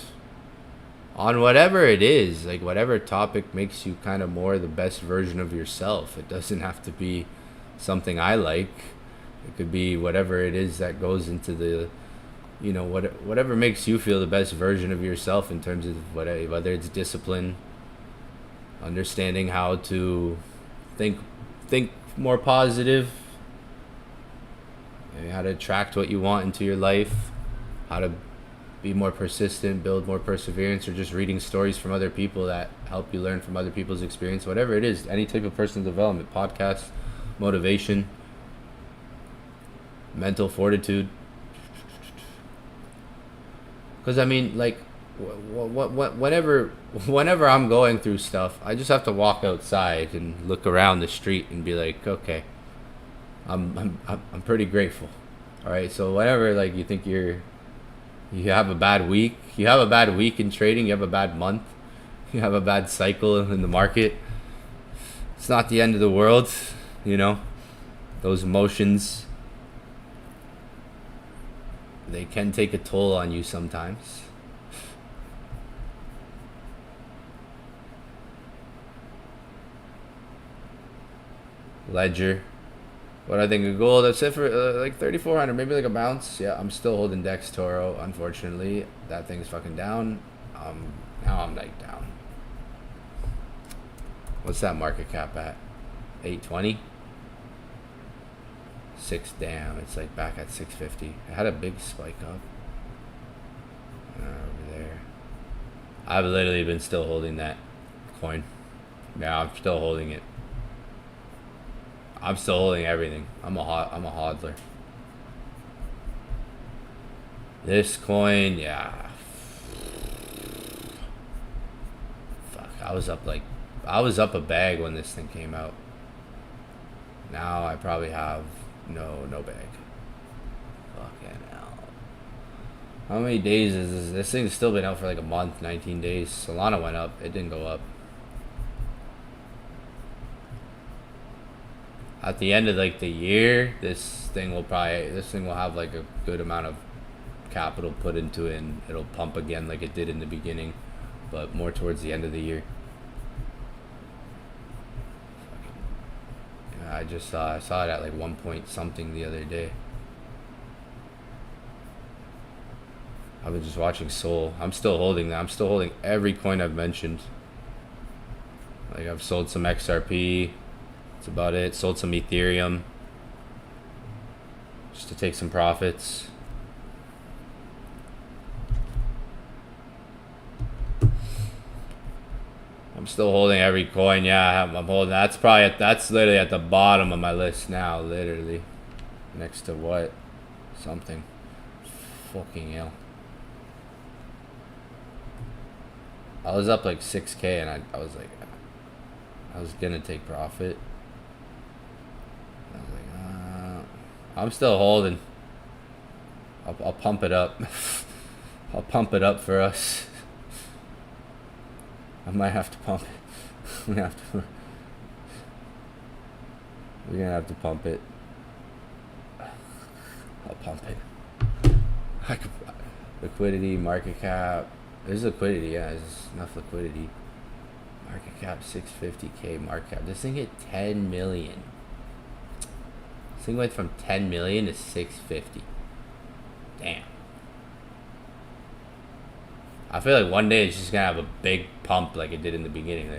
on whatever it is, like whatever topic makes you kind of more the best version of yourself. It doesn't have to be something I like. It could be whatever it is that goes into the whatever makes you feel the best version of yourself, in terms of whether it's discipline, understanding how to think more positive, how to attract what you want into your life, how to be more persistent, build more perseverance, or just reading stories from other people that help you learn from other people's experience. Whatever it is, any type of personal development, podcast, motivation. mental fortitude. Because I mean, like, whenever I'm going through stuff, I just have to walk outside and look around the street and be like, okay, I'm pretty grateful. All right, so whenever like you think you have a bad week, you have a bad week in trading, you have a bad month, you have a bad cycle in the market, it's not the end of the world, you know. Those emotions, they can take a toll on you sometimes. Ledger. What I think of gold, I've said for like 3,400, maybe like a bounce. Yeah, I'm still holding Dex Toro, unfortunately. That thing's fucking down. Now I'm like down. What's that market cap at? 820? 6, damn, it's like back at 650. It had a big spike up. Over there. I've literally been still holding that coin. Yeah, I'm still holding it. I'm still holding everything. I'm a hodler. This coin, yeah. Fuck, I was up a bag when this thing came out. Now I probably have no bag. Fucking hell. How many days is this? This thing's still been out for like a month, 19 days. Solana went up. It didn't go up. At the end of like the year, this thing will have like a good amount of capital put into it, and it'll pump again like it did in the beginning, but more towards the end of the year. I saw it at like 1 point something the other day. I've been just watching Sol. I'm still holding that. I'm still holding every coin I've mentioned. Like I've sold some XRP. That's about it. Sold some Ethereum just to take some profits. I'm still holding every coin. Yeah, I'm holding. That's literally at the bottom of my list now. Literally, next to what? Something. Fucking hell. I was up like 6K, and I was like, I was gonna take profit. I was like, I'm still holding. I'll pump it up. I'll pump it up for us. I might have to pump it. We're gonna have to pump it. I'll pump it. Liquidity, market cap. There's liquidity, yeah. There's enough liquidity. Market cap 650K. Market cap. This thing hit 10 million. This thing went from 10 million to 650. Damn. I feel like one day it's just gonna have a big pump like it did in the beginning.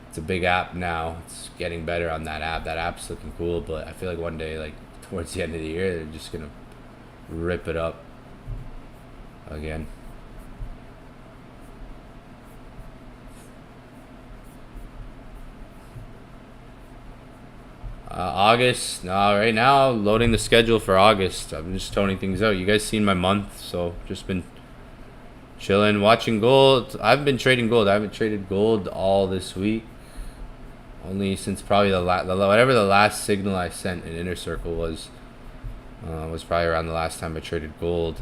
It's a big app now. It's getting better on that app. That app's looking cool, but I feel like one day, like towards the end of the year, they're just gonna rip it up again. August. No, right now loading the schedule for August. I'm just toning things out. You guys seen my month, so just been chilling, watching gold. I've been trading gold. I haven't traded gold all this week. Only since probably whatever the last signal I sent in Inner Circle was probably around the last time I traded gold.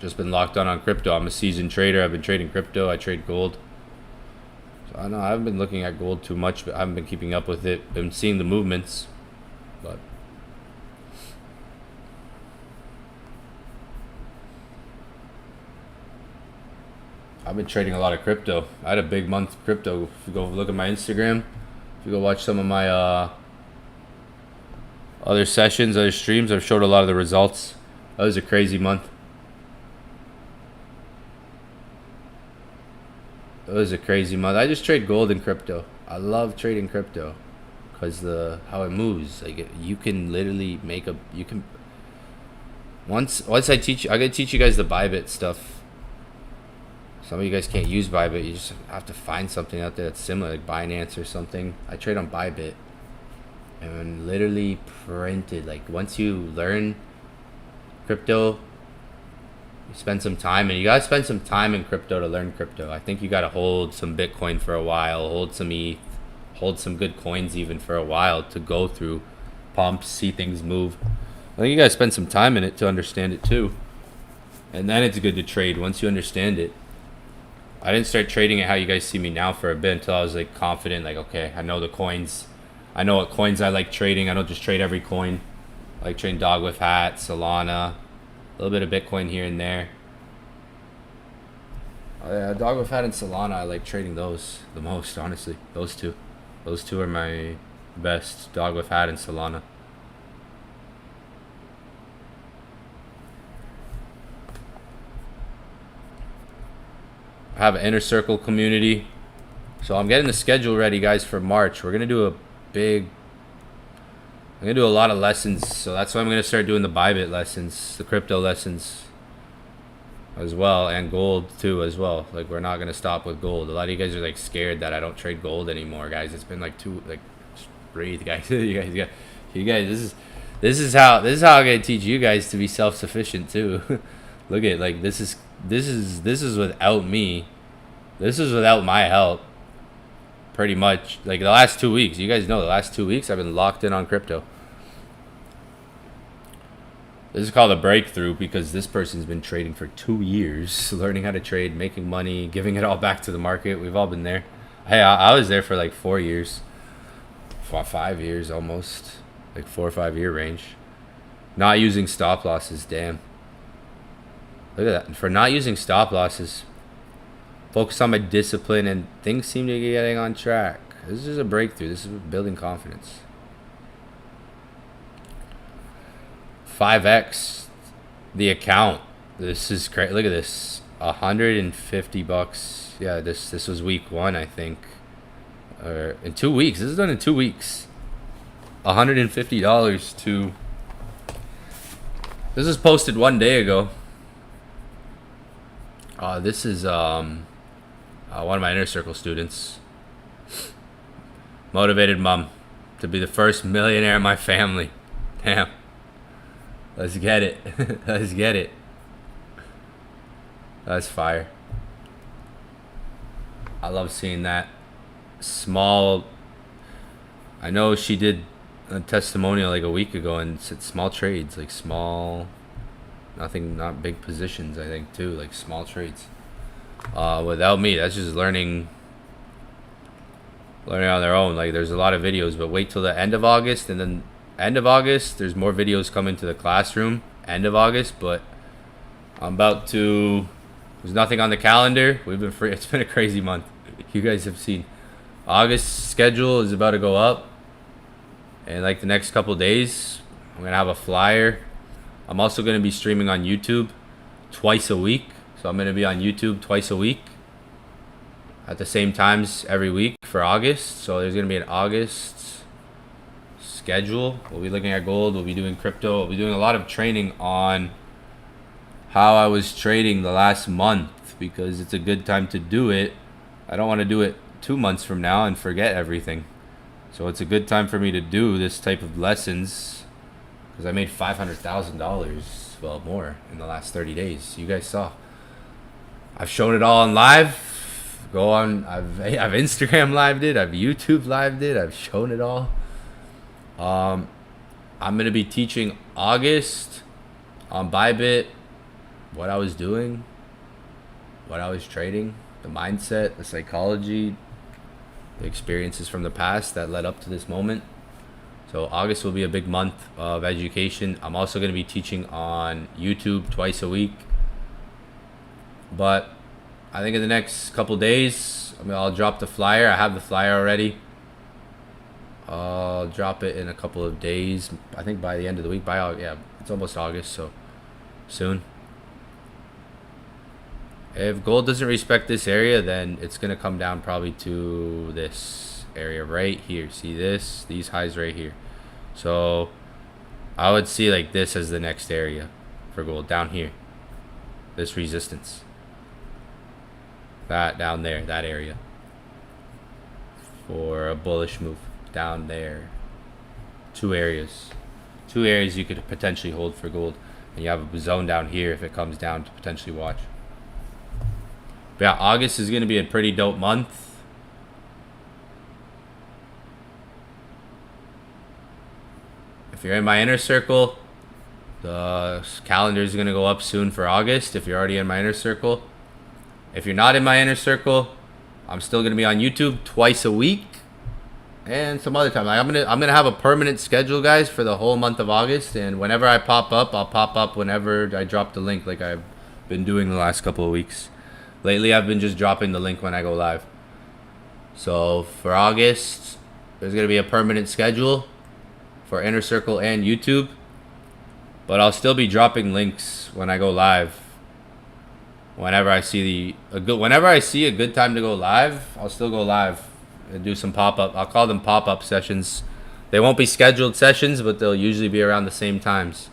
Just been locked on crypto. I'm a seasoned trader. I've been trading crypto. I trade gold. So I know I haven't been looking at gold too much, but I haven't been keeping up with it. Been seeing the movements, but I've been trading a lot of crypto. I had a big month of crypto. If you go look at my Instagram, if you go watch some of my other sessions, other streams, I've showed a lot of the results. That was a crazy month. It was a crazy month. I just trade gold and crypto. I love trading crypto because how it moves. Like you can literally once I gotta teach you guys the Bybit stuff. Some of you guys can't use Bybit. You just have to find something out there that's similar, like Binance or something. I trade on Bybit. and literally printed. Like once you learn crypto, you spend some time, and you gotta spend some time in crypto to learn crypto. I think you gotta hold some Bitcoin for a while, hold some ETH, hold some good coins even for a while to go through pumps, see things move. I think you gotta spend some time in it to understand it too, and then it's good to trade once you understand it. I didn't start trading it how you guys see me now for a bit until I was like confident, like okay, I know the coins, I know what coins I like trading. I don't just trade every coin. I like trading Dog with Hat, Solana, a little bit of Bitcoin here and there. Oh, yeah, Dog with Hat and Solana, I like trading those the most, honestly. Those two are my best. Dog with Hat and Solana. I have an inner circle community. So I'm getting the schedule ready, guys, for March. We're going to do I'm going to do a lot of lessons. So that's why I'm going to start doing the Bybit lessons, the crypto lessons as well, and gold too as well. Like we're not going to stop with gold. A lot of you guys are like scared that I don't trade gold anymore, guys. It's been like just breathe, guys. you guys, this is how I'm going to teach you guys to be self-sufficient too. Look at like this is without me. This is without my help. Pretty much like the last 2 weeks. You guys know the last 2 weeks I've been locked in on crypto. This is called a breakthrough because this person's been trading for 2 years, learning how to trade, making money, giving it all back to the market. We've all been there. Hey, I was there for like 4 years. 5 years almost. Like 4 or 5 year range. Not using stop losses, damn. Look at that. For not using stop losses, focus on my discipline, and things seem to be getting on track. This is a breakthrough. This is building confidence. 5x the account. This is great. Look at this. $150. Yeah, this was week 1, I think. Or in 2 weeks. This is done in 2 weeks. $150 to. This was posted 1 day ago. This is one of my inner circle students. Motivated mom to be the first millionaire in my family. Damn. Let's get it. Let's get it. That's fire. I love seeing that. Small. I know she did a testimonial like a week ago and said small trades, like small, nothing, not big positions, I think too, like small trades. Without me, that's just learning on their own. Like there's a lot of videos, but wait till the end of August, and then end of August there's more videos coming to the classroom end of August. But I'm about to, there's nothing on the calendar. We've been free. It's been a crazy month. You guys have seen August schedule is about to go up, and like the next couple days I'm gonna have a flyer. I'm also gonna be streaming on YouTube twice a week. So I'm gonna be on YouTube twice a week at the same times every week for August. So there's gonna be an August schedule. We'll be looking at gold, we'll be doing crypto, we'll be doing a lot of training on how I was trading the last month, because it's a good time to do it. I don't want to do it 2 months from now and forget everything. So it's a good time for me to do this type of lessons, because I made $500,000, well, more in the last 30 days. You guys saw. I've shown it all on live. Go on. I've Instagram lived it. I've YouTube lived it. I've shown it all. I'm gonna be teaching August on Bybit what I was doing, what I was trading, the mindset, the psychology, the experiences from the past that led up to this moment. So August will be a big month of education. I'm also going to be teaching on YouTube twice a week. But I think in the next couple days, I'll drop the flyer. I have the flyer already. I'll drop it in a couple of days. I think by the end of the week. Yeah, it's almost August, so soon. If gold doesn't respect this area, then it's going to come down probably to this area right here. See this? These highs right here. So I would see like this as the next area for gold, down here. This resistance. That down there, that area. For a bullish move down there. Two areas. Two areas you could potentially hold for gold. And you have a zone down here if it comes down to potentially watch. But yeah, August is going to be a pretty dope month. If you're in my inner circle, the calendar is going to go up soon for August if you're already in my inner circle. If you're not in my inner circle, I'm still going to be on YouTube twice a week. And some other time. Like I'm gonna have a permanent schedule, guys, for the whole month of August. And whenever I pop up, I'll pop up whenever I drop the link, like I've been doing the last couple of weeks. Lately, I've been just dropping the link when I go live. So for August, there's gonna be a permanent schedule for Inner Circle and YouTube. But I'll still be dropping links when I go live. Whenever I see a good time to go live, I'll still go live. And do some pop-up. I'll call them pop-up sessions. They won't be scheduled sessions, but they'll usually be around the same times.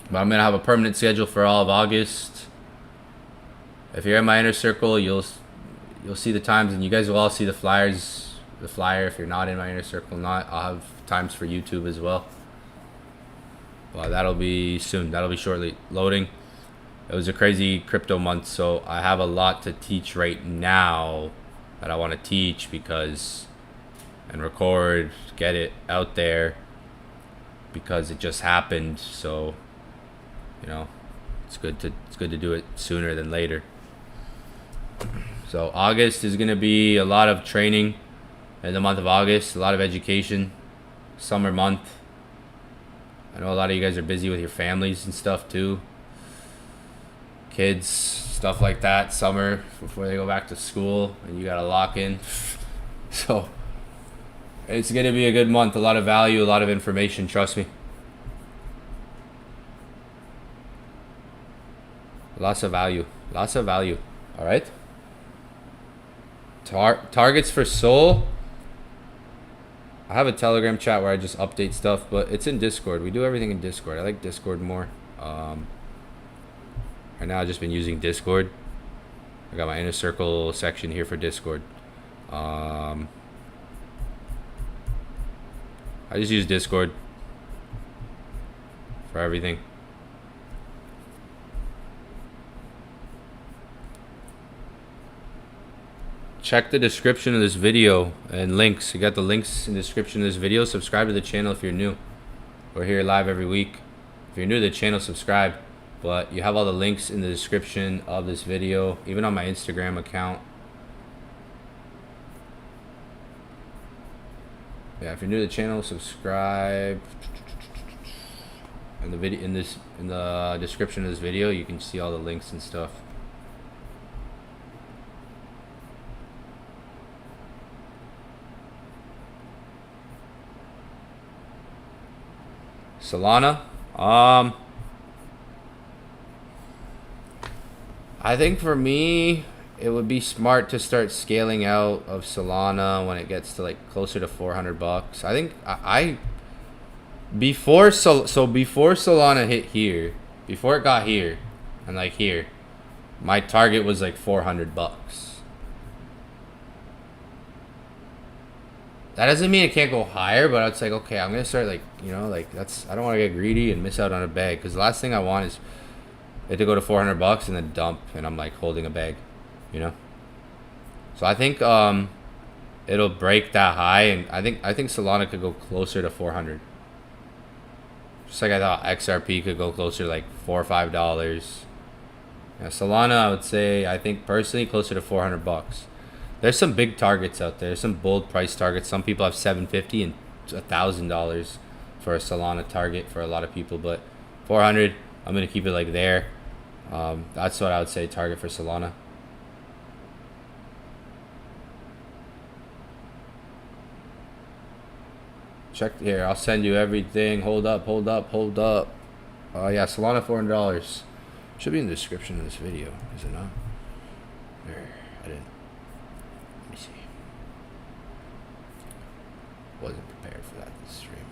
But I'm gonna have a permanent schedule for all of August. If you're in my inner circle, you'll see the times, and you guys will all see the flyers. The flyer. If you're not in my inner circle, I'll have times for YouTube as well. Well, that'll be soon. That'll be shortly. Loading. It was a crazy crypto month, so I have a lot to teach right now that I want to teach and record, get it out there because it just happened. So, it's good to do it sooner than later. So August is going to be a lot of training in the month of August, a lot of education, summer month. I know a lot of you guys are busy with your families and stuff too. Kids, stuff like that, summer before they go back to school, and you gotta lock in. So it's gonna be a good month, a lot of value, a lot of information, trust me. Lots of value, all right? Targets for Soul. I have a Telegram chat where I just update stuff, but it's in Discord. We do everything in Discord. I like Discord more. Right now I've just been using Discord. I got my inner circle section here for Discord. I just use Discord for everything. Check the description of this video and links. You got the links in the description of this video. Subscribe to the channel if you're new. We're here live every week. If you're new to the channel, subscribe. But you have all the links in the description of this video, even on my Instagram account. Yeah, if you're new to the channel, subscribe. In the description of this video, you can see all the links and stuff. Solana, I think for me, it would be smart to start scaling out of Solana when it gets to like closer to $400. I think before Solana hit here, before it got here and like here, my target was like $400. That doesn't mean it can't go higher, but it's like, okay, I'm gonna start like, I don't want to get greedy and miss out on a bag, because the last thing I want is it to go to $400 and then dump, and I'm like holding a bag, So I think it'll break that high, and I think Solana could go closer to 400. Just like I thought XRP could go closer to like $4 or $5. Yeah, Solana, I would say, I think personally closer to $400. There's some big targets out there. Some bold price targets. Some people have $750 and $1,000 for a Solana target for a lot of people, but 400, I'm gonna keep it like there. That's what I would say target for Solana. Check here. I'll send you everything. Hold up. Oh yeah, Solana $400 should be in the description of this video. Is it not? There, I didn't. Let me see. Wasn't prepared for that this stream.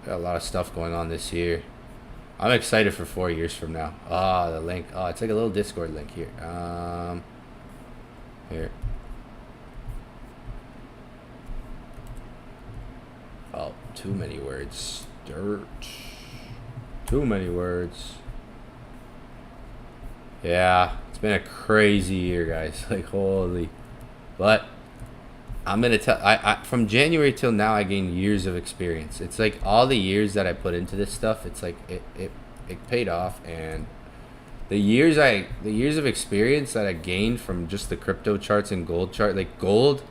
Got a lot of stuff going on this year. I'm excited for 4 years from now. The link. It's like a little Discord link here. Here. Oh, too many words. Dirt. Too many words. Yeah, it's been a crazy year, guys. Like, holy. But I'm gonna tell. I from January till now, I gained years of experience. It's like all the years that I put into this stuff. It's like it paid off, and the years of experience that I gained from just the crypto charts and gold chart, like gold.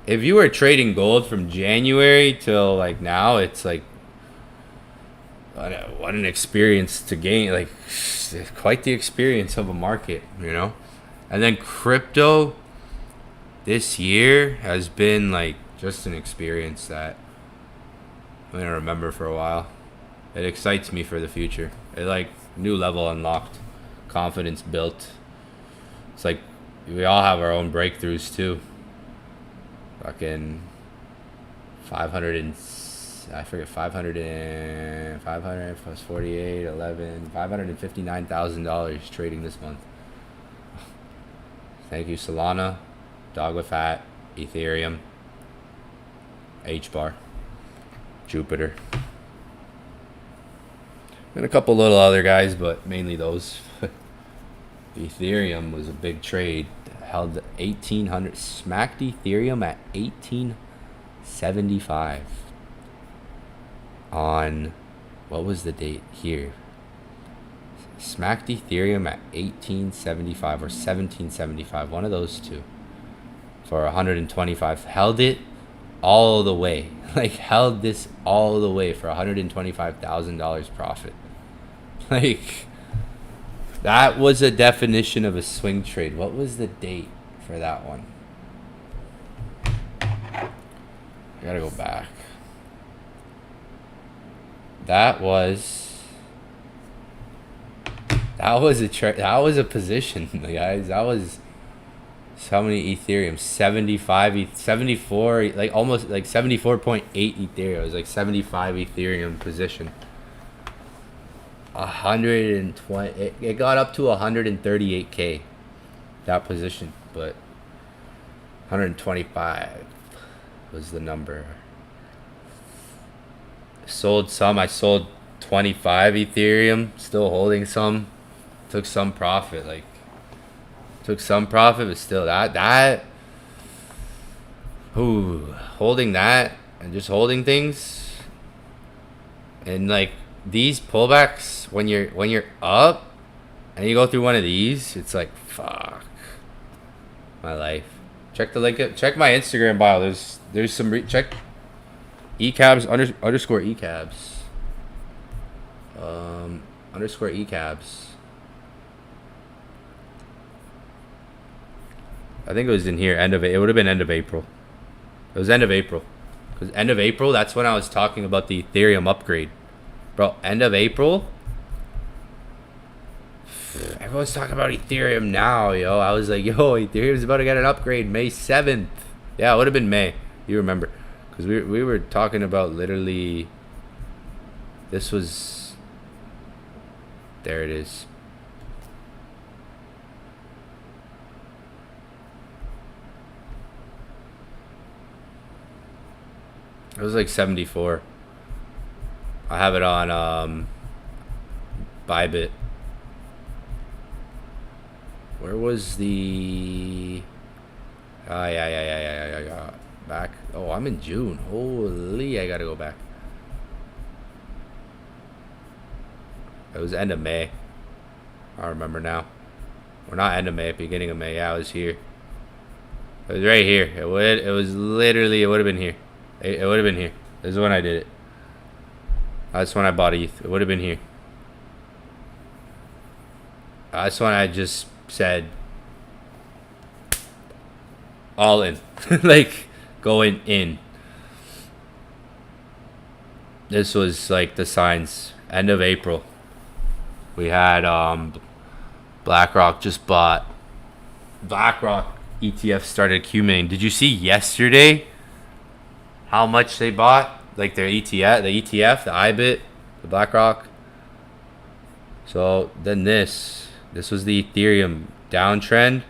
If you were trading gold from January till like now, it's like what an experience to gain. Like, quite the experience of a market, you know. And then crypto this year has been like just an experience that I'm gonna remember for a while. It excites me for the future. It like new level unlocked, confidence built. It's like we all have our own breakthroughs too. Fucking 500 and I forget 500 plus 48 11 $559,000 trading this month. Thank you, Solana, Dog with Hat, Ethereum, HBAR, Jupiter, and a couple little other guys, but mainly those. Ethereum was a big trade. Held 1800, smacked Ethereum at 1875 on, what was the date here? Smacked Ethereum at 1875 or 1775, one of those two, for 125. Held it all the way, like held this all the way for $125,000 profit. Like, that was a definition of a swing trade. What was the date for that one? I gotta go back. That was a position, guys. That was so many Ethereum. 74, like almost like 74.8 Ethereum. It was like 75 Ethereum position. 120. It got up to 138K, that position, but 125 was the number. Sold some. I sold 25 Ethereum, still holding some. Took some profit, but still holding that and just holding things, and like these pullbacks, when you're up and you go through one of these, it's like, fuck my life. Check the link. Check my Instagram bio. There's some check ecabs underscore ecabs underscore ecabs. I think it was in here. It would have been end of April. It was end of April, because end of April, that's when I was talking about the Ethereum upgrade. Bro, end of April, everyone's talking about Ethereum now, yo. I was like, yo, Ethereum's about to get an upgrade May 7th. Yeah, it would have been May. You remember. Because we were talking about literally, this was, there it is. It was like 74. I have it on Bybit. Where was the? Yeah. Back. Oh, I'm in June. Holy, I gotta go back. It was end of May. I remember now. Or not end of May, beginning of May. Yeah, I was here. It was right here. It would have been here. It would have been here. This is when I did it. That's when I bought ETH. It would have been here. That's when I just said all in. Like, going in. This was like the signs. End of April. We had BlackRock just bought. BlackRock ETF started accumulating. Did you see yesterday how much they bought? Like their ETF, the IBIT, the BlackRock. So then this was the Ethereum downtrend.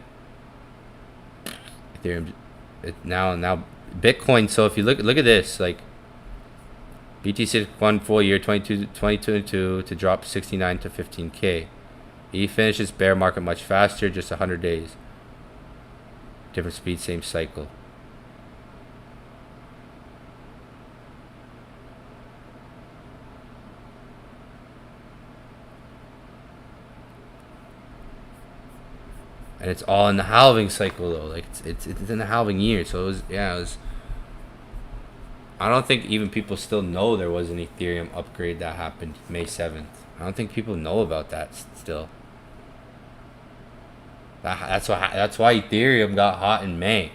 Ethereum, now Bitcoin. So if you look at this, like BTC one full year 2022 to drop 69 to 15K. E finishes bear market much faster, just 100 days. Different speed, same cycle. And it's all in the halving cycle though. Like it's in the halving year. So it was. I don't think even people still know there was an Ethereum upgrade that happened May 7th. I don't think people know about that still. That's why Ethereum got hot in May,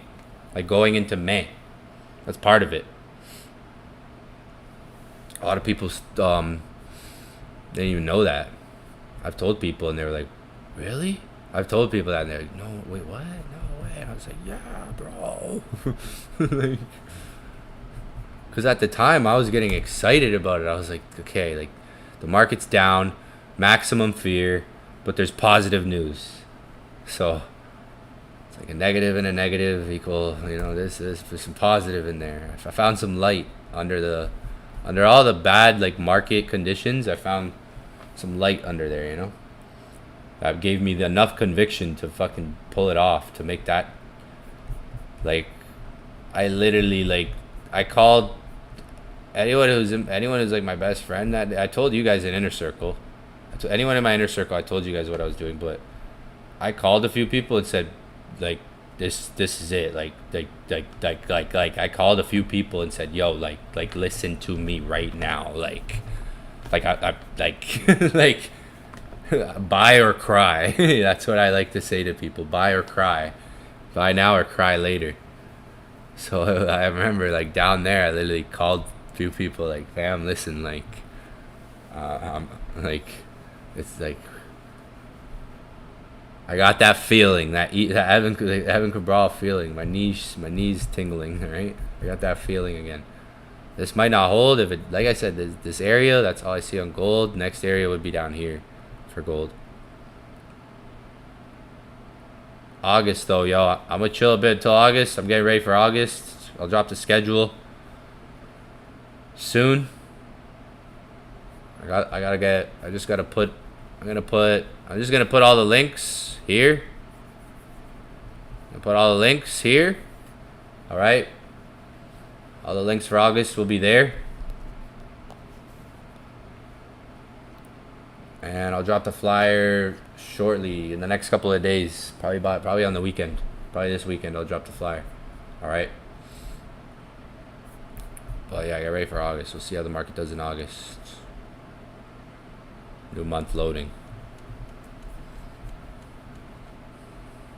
like going into May. That's part of it. A lot of people didn't even know that. I've told people and they were like, "Really?" I've told people that and they're like, "No, wait, what? No way." I was like, "Yeah, bro." Like, because at the time I was getting excited about it. I was like, okay, like the market's down, maximum fear, but there's positive news. So it's like a negative and a negative equal, there's some positive in there. I found some light under all the bad like market conditions. I found some light under there, that gave me enough conviction to fucking pull it off, to make that, like, I literally, like, I called anyone who's like my best friend. That I told you guys in inner circle, anyone in my inner circle, I told you guys what I was doing. But I called a few people and said, like, this is it. Like I called a few people and said, yo, like listen to me right now. Like I like buy or cry. That's what I like to say to people. Buy or cry. Buy now or cry later. So I remember, like, down there, I literally called a few people, like, fam, listen, like, it's like, I got that feeling, that Evan Cabral feeling, my knees tingling, right? I got that feeling again. This might not hold if it, like I said, this area, that's all I see on gold. Next area would be down here for gold. August though, yo, I'm gonna chill a bit until August. I'm getting ready for August. I'll drop the schedule soon. I'm just gonna put all the links here. I'll put all the links here. All right. All the links for August will be there. And I'll drop the flyer shortly in the next couple of days. Probably on the weekend. Probably this weekend I'll drop the flyer. Alright. But yeah, get ready for August. We'll see how the market does in August. New month loading.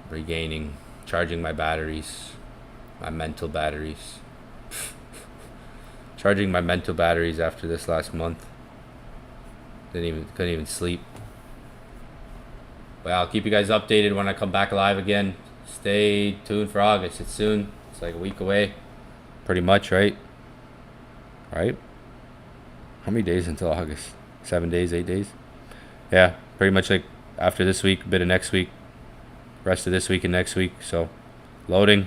Regaining. Charging my batteries. My mental batteries. Charging my mental batteries after this last month. Couldn't even sleep. But I'll keep you guys updated when I come back live again. Stay tuned for August. It's soon. It's like a week away. Pretty much, right? Right? How many days until August? 7 days, 8 days? Yeah, pretty much like after this week, a bit of next week. Rest of this week and next week. So, loading.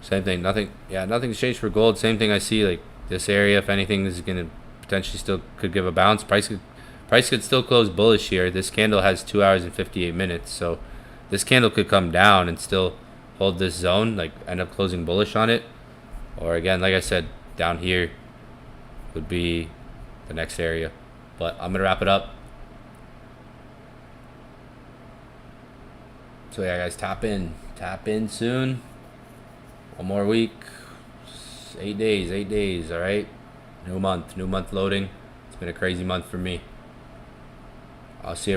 Same thing. Nothing's changed for gold. Same thing I see, like this area, if anything, is gonna potentially still could give a bounce. Price could still close bullish here. This candle has 2 hours and 58 minutes, so this candle could come down and still hold this zone, like end up closing bullish on it. Or again, like I said, down here would be the next area. But I'm gonna wrap it up. So yeah, guys, tap in soon. One more week, 8 days, all right? New month loading. It's been a crazy month for me. I'll see you.